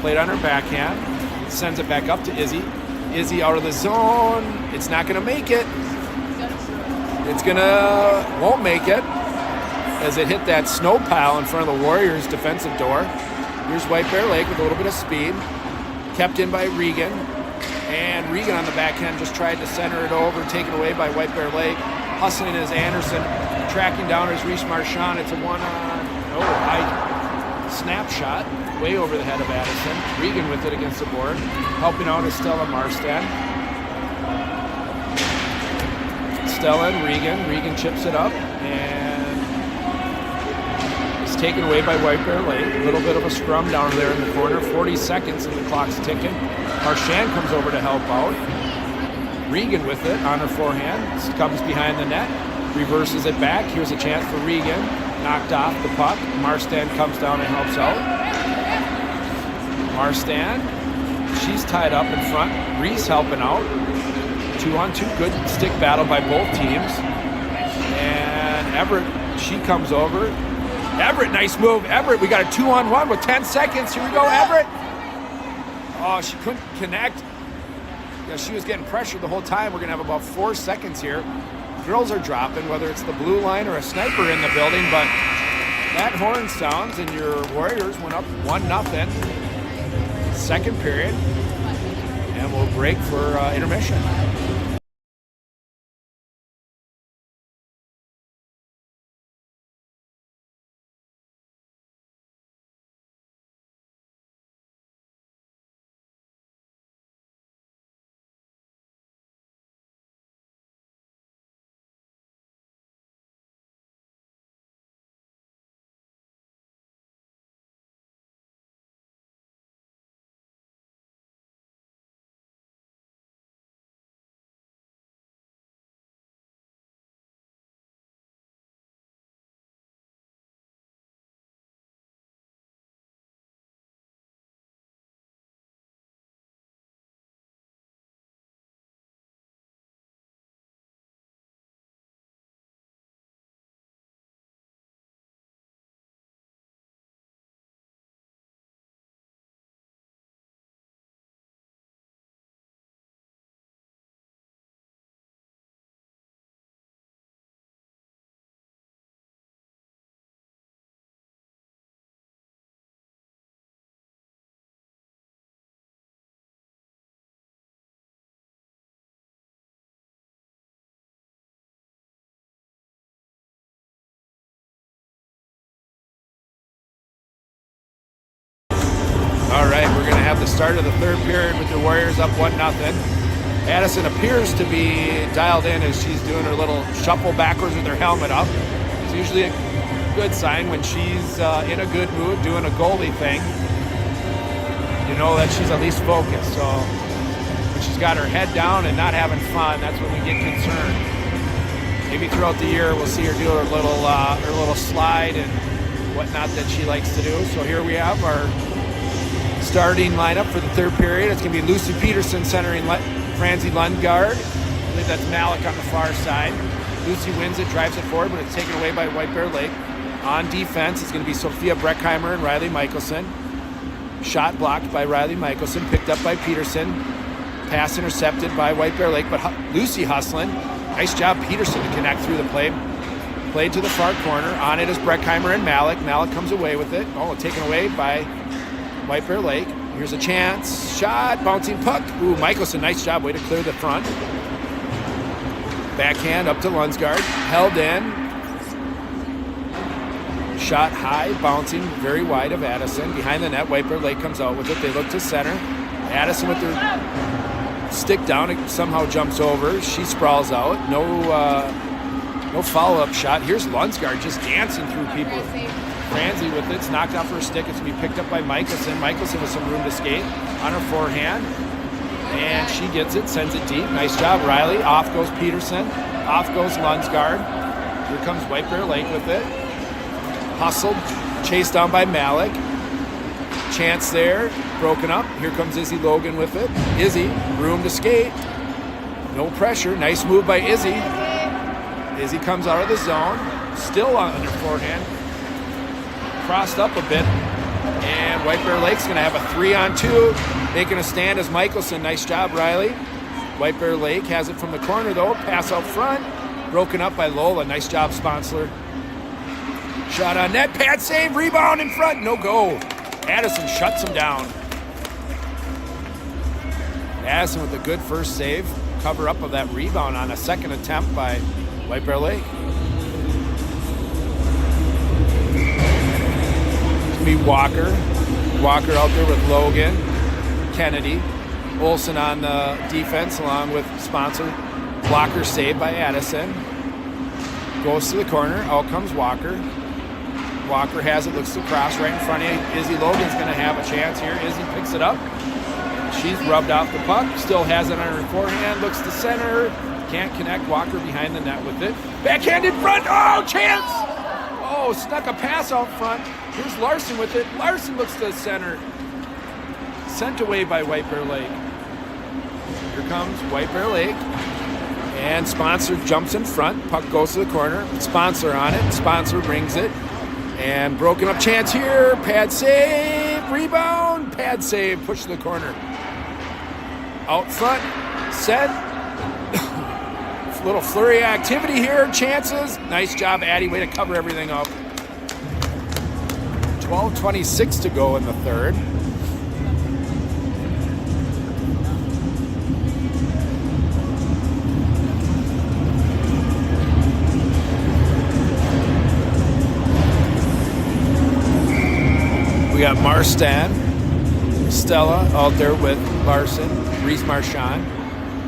played on her backhand, sends it back up to Izzy. Izzy out of the zone. It's not going to make it. Won't make it as it hit that snow pile in front of the Warriors' defensive door. Here's White Bear Lake with a little bit of speed. Kept in by Regan. And Regan on the backhand just tried to center it over, taken away by White Bear Lake. Hustling as Anderson, tracking down as Reese Marchand. It's a high snapshot, way over the head of Addison. Regan with it against the board. Helping out is Stella Marston. Stella and Regan. Regan chips it up and it's taken away by White Bear Lake. A little bit of a scrum down there in the corner. 40 seconds and the clock's ticking. Marchand comes over to help out. Regan with it on her forehand. Comes behind the net. Reverses it back. Here's a chance for Regan. Knocked off the puck. Marston comes down and helps out. Marston. She's tied up in front. Reese helping out. 2-on-2. Good stick battle by both teams. And Everett, she comes over. Everett, nice move. Everett, we got a 2-on-1 with 10 seconds. Here we go, Everett. Oh, she couldn't connect. Yeah, she was getting pressured the whole time. We're going to have about 4 seconds here. Girls are dropping, whether it's the blue line or a sniper in the building, but that horn sounds and your Warriors went up 1-0. Second period. And we'll break for intermission. All right, we're going to have the start of the third period with the Warriors up 1-0. Addison appears to be dialed in as she's doing her little shuffle backwards with her helmet up. It's usually a good sign when she's in a good mood, doing a goalie thing. You know that she's at least focused. So when she's got her head down and not having fun, that's when we get concerned. Maybe throughout the year we'll see her do her little slide and whatnot that she likes to do. So here we have our starting lineup for the third period. It's going to be Lucy Peterson centering Francie Lundgaard. I believe that's Malik on the far side. Lucy wins it, drives it forward, but it's taken away by White Bear Lake. On defense, it's going to be Sophia Breckheimer and Riley Michelson. Shot blocked by Riley Michelson, picked up by Peterson. Pass intercepted by White Bear Lake, but Lucy hustling. Nice job, Peterson, to connect through the play. Played to the far corner. On it is Breckheimer and Malik. Malik comes away with it. Oh, taken away by White Bear Lake. Here's a chance. Shot. Bouncing puck. Ooh, Michelson, nice job. Way to clear the front. Backhand up to Lunsgaard. Held in. Shot high, bouncing very wide of Addison. Behind the net, White Bear Lake comes out with it. They look to center. Addison with their stick down. It somehow jumps over. She sprawls out. No follow-up shot. Here's Lunsgaard just dancing through people. Franzi with it. It's knocked off her stick. It's going to be picked up by Michelson. Michelson with some room to skate on her forehand. And she gets it, sends it deep. Nice job, Riley. Off goes Peterson. Off goes Lunsgaard. Here comes White Bear Lake with it. Hustled, chased down by Malik. Chance there, broken up. Here comes Izzy Logan with it. Izzy, room to skate. No pressure. Nice move by Izzy. Izzy comes out of the zone. Still on her forehand. Crossed up a bit. And White Bear Lake's going to have a 3-on-2. Making a stand as Michelson. Nice job, Riley. White Bear Lake has it from the corner, though. Pass out front. Broken up by Lola. Nice job, Sponsler. Shot on net. Pad save. Rebound in front. No go. Addison shuts him down. Addison with a good first save. Cover up of that rebound on a second attempt by White Bear Lake. It's going to be Walker. Walker out there with Logan. Kennedy. Olsen on the defense along with Sponsor. Blocker saved by Addison. Goes to the corner. Out comes Walker. Walker has it. Looks to cross right in front of you. Izzy Logan's going to have a chance here. Izzy picks it up. She's rubbed off the puck. Still has it on her forehand. Looks to center. Can't connect. Walker behind the net with it. Backhand in front. Oh, chance! Oh, snuck a pass out front. Here's Larson with it. Larson looks to center. Sent away by White Bear Lake. Here comes White Bear Lake. And Sponsor jumps in front. Puck goes to the corner. Sponsor on it. Sponsor brings it. And broken up chance here. Pad save. Rebound. Pad save. Push to the corner. Out front. Set. Little flurry activity here. Chances. Nice job, Addie. Way to cover everything up. 12:26 to go in the third. We got Marstan, Stella out there with Larson, Reese Marchand.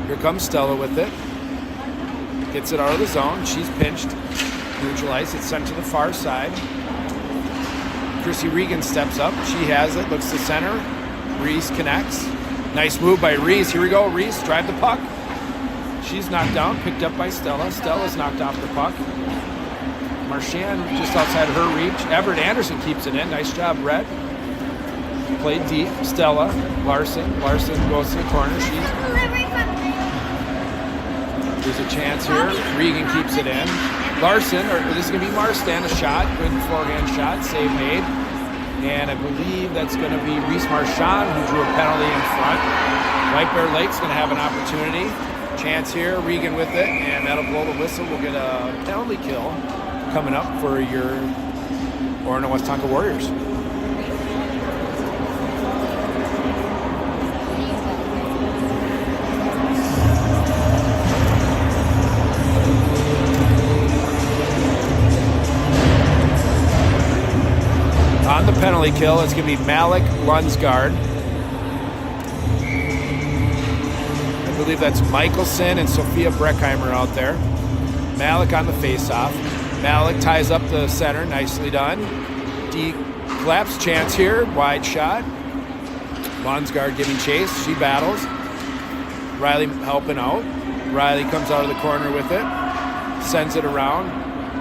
Here comes Stella with it. Gets it out of the zone. She's pinched. Neutralized. It's sent to the far side. Chrissy Regan steps up. She has it. Looks to center. Reese connects. Nice move by Reese. Here we go. Reese, drive the puck. She's knocked down. Picked up by Stella. Stella's knocked off the puck. Marchand just outside of her reach. Everett Anderson keeps it in. Nice job, Red. Played deep. Stella. Larson. Larson goes to the corner. There's a chance here. Regan keeps it in. Larson, or this is going to be Marstan, a shot. Good forehand shot. Save made. And I believe that's going to be Reese Marchand who drew a penalty in front. White Bear Lake's going to have an opportunity. Chance here. Regan with it. And that'll blow the whistle. We'll get a penalty kill coming up for your Orono-Westonka Warriors. On the penalty kill, it's going to be Malik Lunsgaard. I believe that's Michelson and Sophia Breckheimer out there. Malik on the faceoff. Malik ties up the center. Nicely done. D collapse chance here. Wide shot. Lunsgaard giving chase. She battles. Riley helping out. Riley comes out of the corner with it. Sends it around.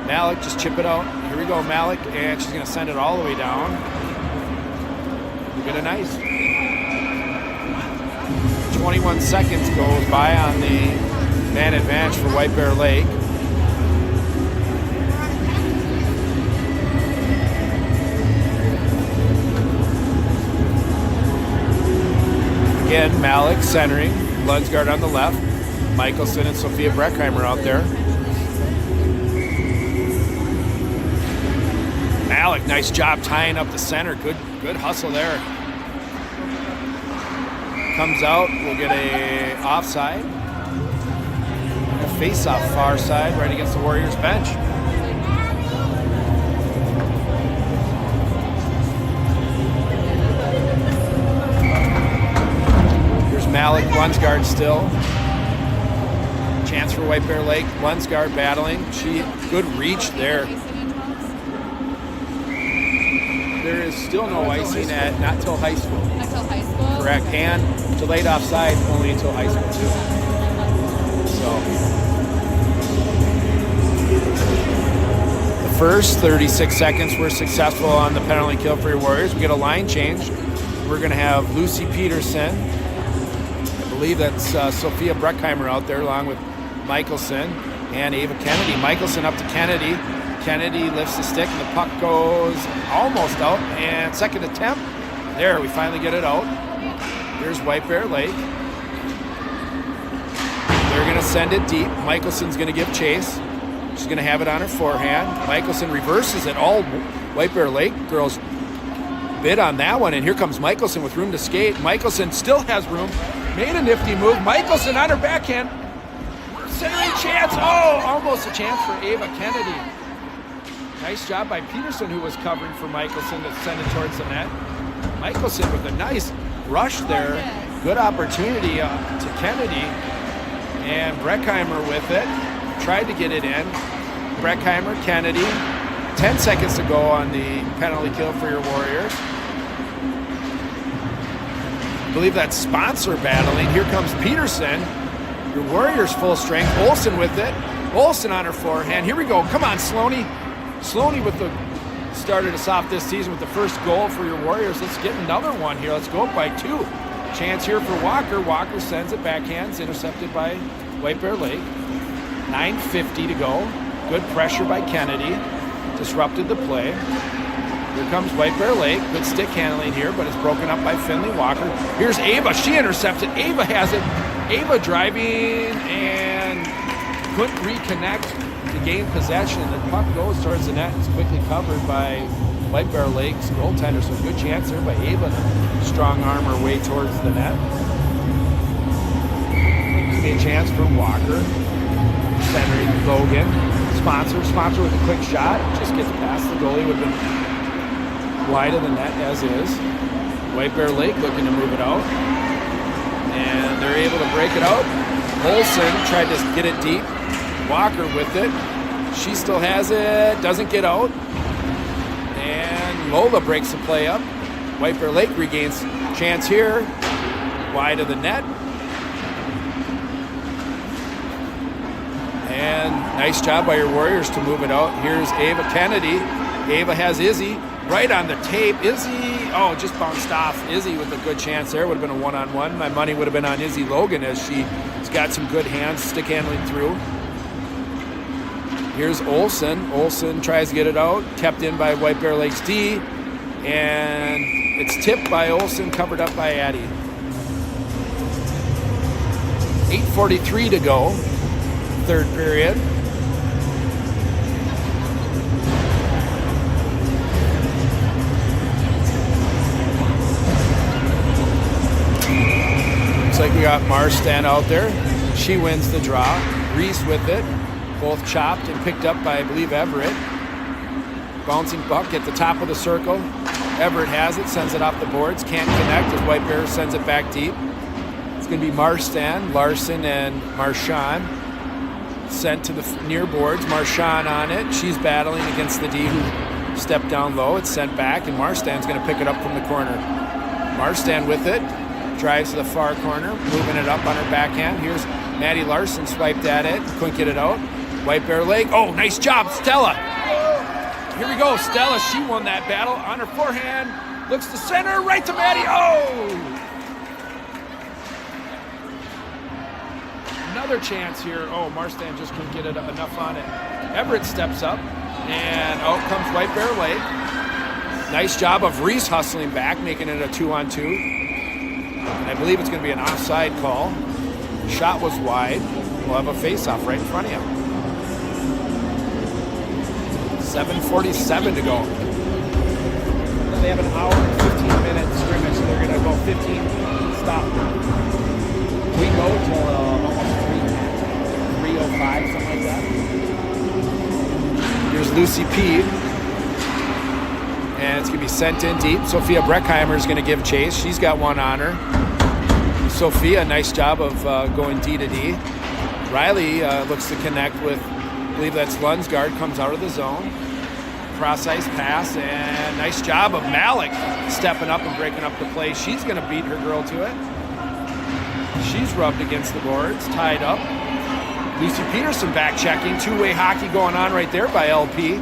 Malik, just chip it out. Here we go, Malik. And she's going to send it all the way down. We get a nice. 21 seconds goes by on the man advantage for White Bear Lake. Again, Malik centering. Lunsgaard on the left. Michelson and Sophia Breckheimer out there. Malik, nice job tying up the center. Good hustle there. Comes out. We'll get a offside. face-off far side right against the Warriors bench. Here's Malik, Lunsgaard still. Chance for White Bear Lake. Lunsgaard battling. Good reach there. There is still no icing at not till high school. Not till high school? Correct. And delayed offside only until high school too. So the first 36 seconds were successful on the penalty kill for your Warriors. We get a line change. We're going to have Lucy Peterson. I believe that's Sophia Breckheimer out there along with Michelson and Ava Kennedy. Michelson up to Kennedy. Kennedy lifts the stick and the puck goes almost out. And second attempt. There, we finally get it out. Here's White Bear Lake. They're going to send it deep. Michelson's going to give chase. She's going to have it on her forehand. Michelson reverses it. All White Bear Lake girls bid on that one. And here comes Michelson with room to skate. Michelson still has room. Made a nifty move. Michelson on her backhand. Centering chance. Oh, almost a chance for Ava Kennedy. Nice job by Peterson, who was covering for Michelson to send it towards the net. Michelson with a nice rush there. Good opportunity to Kennedy. And Breckheimer with it. Tried to get it in. Breckheimer, Kennedy. 10 seconds to go on the penalty kill for your Warriors. I believe that's sponsor battling. Here comes Peterson. Your Warriors full strength. Olsen with it. Olsen on her forehand. Here we go. Come on, Sloaney. Sloaney with the started us off this season with the first goal for your Warriors. Let's get another one here. Let's go up by 2. Chance here for Walker. Walker sends it backhands, intercepted by White Bear Lake. 9:50 to go. Good pressure by Kennedy. Disrupted the play. Here comes White Bear Lake. Good stick handling here, but it's broken up by Finley Walker. Here's Ava. She intercepted. Ava has it. Ava driving and couldn't reconnect to gain possession. The puck goes towards the net. It's quickly covered by White Bear Lake's goaltender. So good chance there by Ava to strong arm her way towards the net. A chance for Walker. Centering Logan. Sponsor with a quick shot. Just gets past the goalie. Would have been wide of the net as is. White Bear Lake looking to move it out. And they're able to break it out. Olsen tried to get it deep. Walker with it. She still has it. Doesn't get out. And Lola breaks the play up. White Bear Lake regains chance here. Wide of the net. And nice job by your Warriors to move it out. Here's Ava Kennedy. Ava has Izzy right on the tape. Izzy, oh, just bounced off. Izzy with a good chance there. Would have been a one-on-one. My money would have been on Izzy Logan as she's got some good hands, stick handling through. Here's Olsen. Olsen tries to get it out. Kept in by White Bear Lake's D. And it's tipped by Olsen, covered up by Addie. 8:43 to go. Third period. Looks like we got Marstan out there. She wins the draw. Reese with it. Both chopped and picked up by, I believe, Everett. Bouncing puck at the top of the circle. Everett has it, sends it off the boards. Can't connect as White Bear sends it back deep. It's going to be Marstan, Larson, and Marchand. Sent to the near boards. Marchand on it. She's battling against the D who stepped down low. It's sent back, and Marstan's going to pick it up from the corner. Marstan with it. Drives to the far corner, moving it up on her backhand. Here's Maddie Larson swiped at it. Couldn't get it out. White Bear Lake. Oh, nice job, Stella. Here we go. Stella, she won that battle on her forehand. Looks to center, right to Maddie. Oh! Another chance here. Oh, Marstan just couldn't get it enough on it. Everett steps up, and out comes White Bear Lake. Nice job of Reese hustling back, making it a 2-on-2. And I believe it's going to be an offside call. Shot was wide. We'll have a face-off right in front of you. 7:47 to go. They have an hour and 15-minute scrimmage, so they're going to go 15 stop. We go till almost 3:05 Here's Lucy P. And it's going to be sent in deep. Sophia Breckheimer is going to give chase. She's got one on her. Sophia, nice job of going D to D. Riley looks to connect with, I believe that's Lunsgaard, comes out of the zone. Cross-ice pass, and nice job of Malik stepping up and breaking up the play. She's going to beat her girl to it. She's rubbed against the boards, tied up. Lucy Peterson back checking. Two-way hockey going on right there by LP.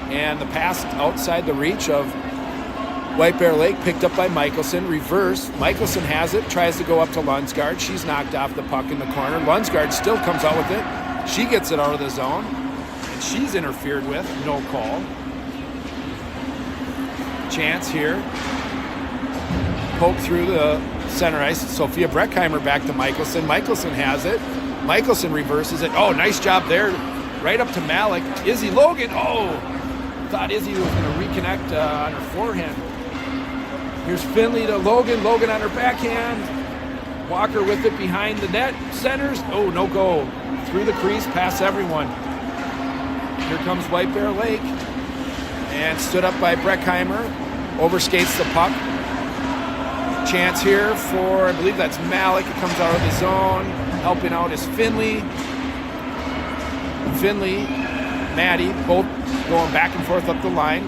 And the pass outside the reach of White Bear Lake, picked up by Michelson. Reverse. Michelson has it, tries to go up to Lunsgaard. She's knocked off the puck in the corner. Lunsgaard still comes out with it. She gets it out of the zone. And she's interfered with. No call. Chance here. Poke through the center ice. Sophia Breckheimer back to Michelson. Michelson has it. Michelson reverses it. Oh, nice job there. Right up to Malik. Izzy Logan. Oh, thought Izzy was going to reconnect on her forehand. Here's Finley to Logan. Logan on her backhand. Walker with it behind the net. Centers. Oh, no go. Through the crease, past everyone. Here comes White Bear Lake. And stood up by Breckheimer. Overskates the puck. Chance here for, I believe that's Malik. It comes out of the zone. Helping out is Finley. Finley, Maddie, both going back and forth up the line.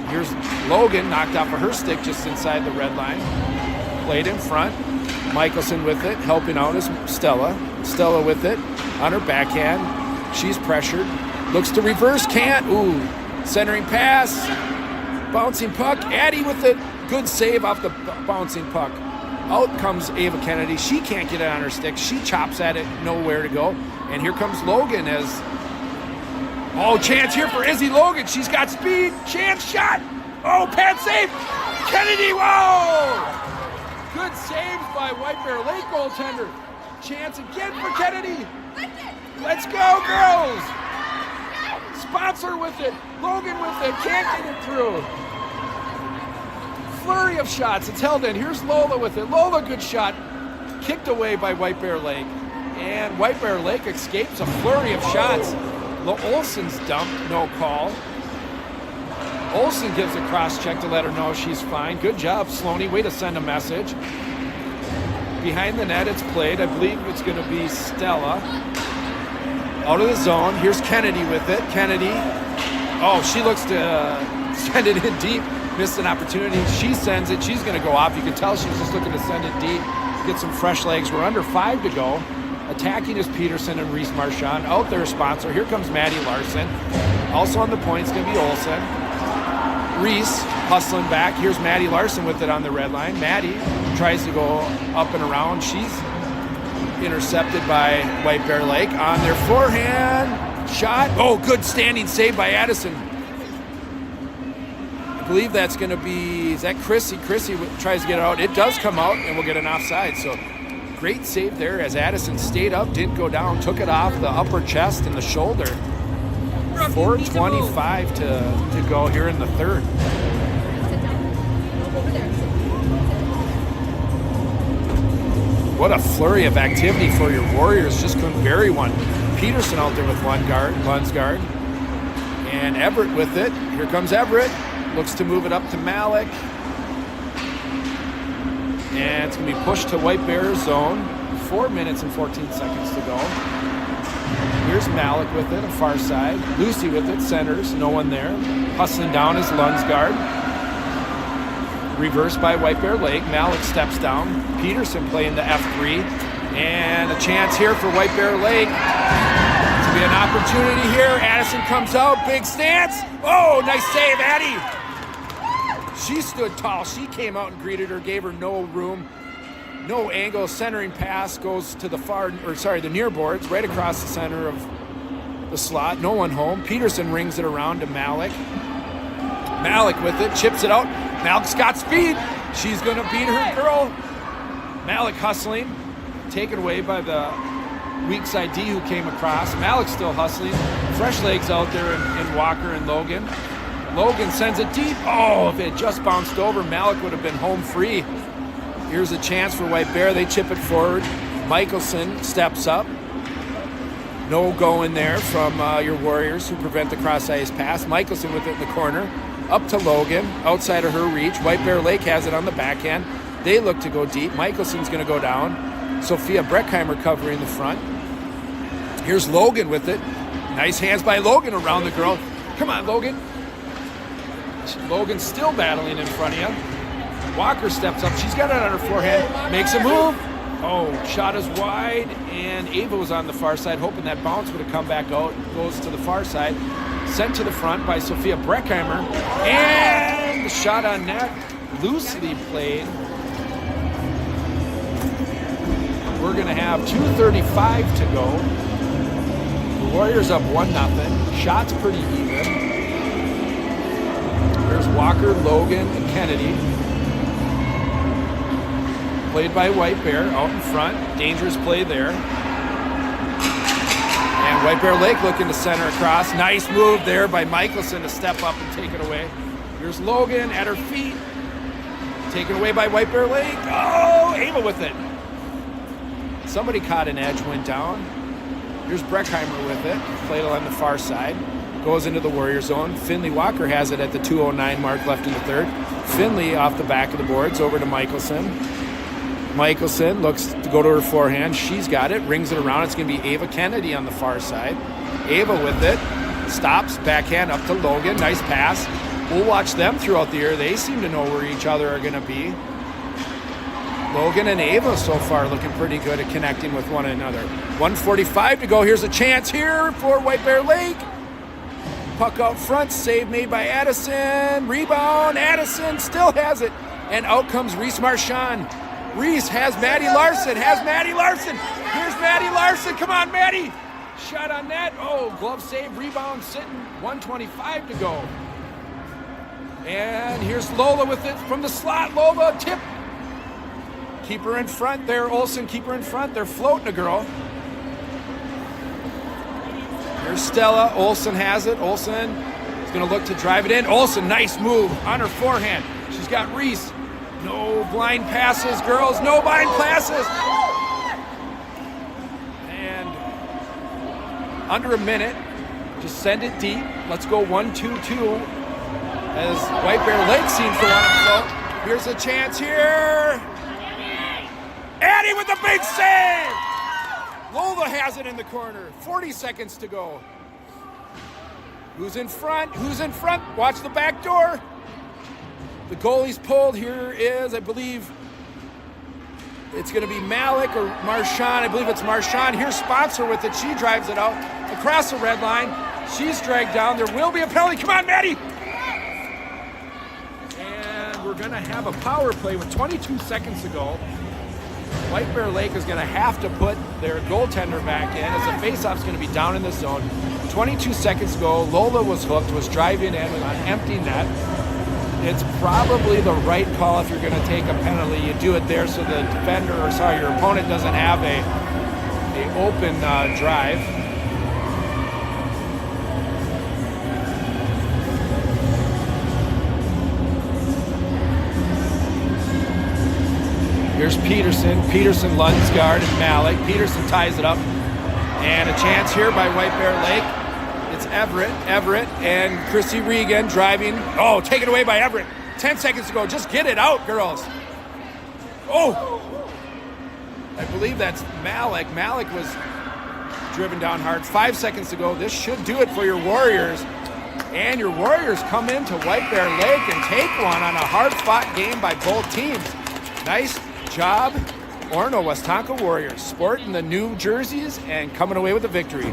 Here's Logan, knocked off of her stick just inside the red line. Played in front. Michelson with it. Helping out is Stella. Stella with it on her backhand. She's pressured. Looks to reverse. Can't. Ooh. Centering pass. Bouncing puck. Addie with it. Good save off the bouncing puck. Out comes Ava Kennedy. She can't get it on her stick. She chops at it. Nowhere to go. And here comes Logan as... Oh, chance here for Izzy Logan. She's got speed. Chance shot. Oh, pad save. Kennedy. Whoa. Good saves by White Bear Lake goaltender. Chance again for Kennedy. Let's go, girls. Sponsor with it. Logan with it. Can't get it through. Flurry of shots. It's held in. Here's Lola with it. Lola, good shot. Kicked away by White Bear Lake. And White Bear Lake escapes a flurry of shots. Olsen's dumped. No call. Olsen gives a cross-check to let her know she's fine. Good job, Sloaney. Way to send a message. Behind the net, it's played. I believe it's going to be Stella. Out of the zone. Here's Kennedy with it. Kennedy. Oh, she looks to send it in deep. Missed an opportunity. She sends it. She's going to go off. You can tell she's just looking to send it deep. Get some fresh legs. We're under 5 to go. Attacking is Peterson and Reese Marchand. Out their sponsor. Here comes Maddie Larson. Also on the point is going to be Olsen. Reese hustling back. Here's Maddie Larson with it on the red line. Maddie tries to go up and around. She's intercepted by White Bear Lake on their forehand. Shot. Oh, good standing save by Addison. I believe that's going to be, is that Chrissy? Chrissy tries to get it out. It does come out, and we'll get an offside. So great save there as Addison stayed up, didn't go down, took it off the upper chest and the shoulder. 4:25 to go here in the third. What a flurry of activity for your Warriors. Just couldn't bury one. Peterson out there with Lunsgaard. And Everett with it. Here comes Everett. Looks to move it up to Malik. And it's going to be pushed to White Bear zone. 4 minutes and 14 seconds to go. Here's Malik with it, a far side. Lucy with it, centers, no one there. Hustling down is Lunsgaard. Reversed by White Bear Lake. Malik steps down. Peterson playing the F3. And a chance here for White Bear Lake. It's going to be an opportunity here. Addison comes out, big stance. Oh, nice save, Addie. She stood tall. She came out and greeted her, gave her no room. No angle. Centering pass goes to the near boards, right across the center of the slot. No one home. Peterson rings it around to Malik. Malik with it, chips it out. Malik's got speed. She's going to beat her girl. Malik hustling, taken away by the weak side D who came across. Malik's still hustling. Fresh legs out there in Walker and Logan. Logan sends it deep. Oh, if it just bounced over, Malik would have been home free. Here's a chance for White Bear. They chip it forward. Michelson steps up. No go in there from your Warriors who prevent the cross-ice pass. Michelson with it in the corner. Up to Logan, outside of her reach. White Bear Lake has it on the backhand. They look to go deep. Michelson's going to go down. Sophia Breckheimer covering the front. Here's Logan with it. Nice hands by Logan around the girl. Come on, Logan. Logan's still battling in front of you. Walker steps up. She's got it on her forehand. Makes a move. Oh, shot is wide, and Ava was on the far side, hoping that bounce would have come back out. Goes to the far side. Sent to the front by Sophia Breckheimer. And the shot on net. Loosely played. We're going to have 2:35 to go. The Warriors up 1-0. Shots pretty even. There's Walker, Logan, and Kennedy. Played by White Bear out in front. Dangerous play there. And White Bear Lake looking to center across. Nice move there by Michelson to step up and take it away. Here's Logan at her feet. Taken away by White Bear Lake. Oh, Ava with it. Somebody caught an edge, went down. Here's Breckheimer with it. Played along the far side. Goes into the Warrior zone. Finley Walker has it at the 2:09 mark left in the third. Finley off the back of the boards over to Michelson. Michelson looks to go to her forehand. She's got it. Rings it around. It's going to be Ava Kennedy on the far side. Ava with it. Stops. Backhand up to Logan. Nice pass. We'll watch them throughout the year. They seem to know where each other are going to be. Logan and Ava so far looking pretty good at connecting with one another. 1:45 to go. Here's a chance here for White Bear Lake. Puck out front. Save made by Addison. Rebound. Addison still has it. And out comes Reese Marchand. Reese has Maddie Larson. Here's Maddie Larson. Come on, Maddie. Shot on net. Oh, glove save. Rebound sitting. 1:25 to go. And here's Lola with it from the slot. Lola tip. Keep her in front there, Olsen. Keep her in front. They're floating a girl. Here's Stella. Olsen has it. Olsen is going to look to drive it in. Olsen, nice move on her forehand. She's got Reese. No blind passes, girls. No blind passes. And under a minute. Just send it deep. Let's go 1-2-2. As White Bear Lake seems to want to float. Here's a chance here. Addie with the big save! Lola has it in the corner. 40 seconds to go. Who's in front? Watch the back door. The goalie's pulled. Here is, I believe, it's going to be Malik or Marchand. I believe it's Marchand. Here's Sponsor with it. She drives it out across the red line. She's dragged down. There will be a penalty. Come on, Maddie! And we're going to have a power play with 22 seconds to go. White Bear Lake is going to have to put their goaltender back in as the faceoff's going to be down in the zone. 22 seconds to go. Lola was hooked, was driving in with an empty net. It's probably the right call if you're going to take a penalty. You do it there so the defender, your opponent doesn't have a open drive. Here's Peterson, Lunsgaard, and Malik. Peterson ties it up. And a chance here by White Bear Lake. It's Everett, and Chrissy Regan driving. Oh, taken away by Everett. 10 seconds to go. Just get it out, girls. Oh! I believe that's Malik. Malik was driven down hard. 5 seconds to go. This should do it for your Warriors. And your Warriors come into White Bear Lake and take one on a hard-fought game by both teams. Nice job, Orono Westonka Warriors, sporting the new jerseys and coming away with a victory.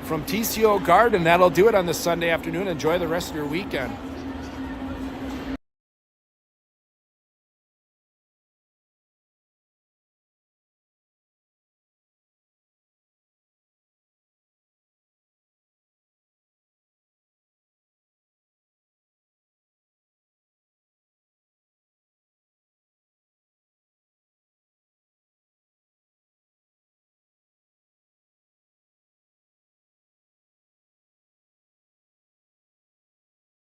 From TCO Garden, that'll do it on this Sunday afternoon. Enjoy the rest of your weekend.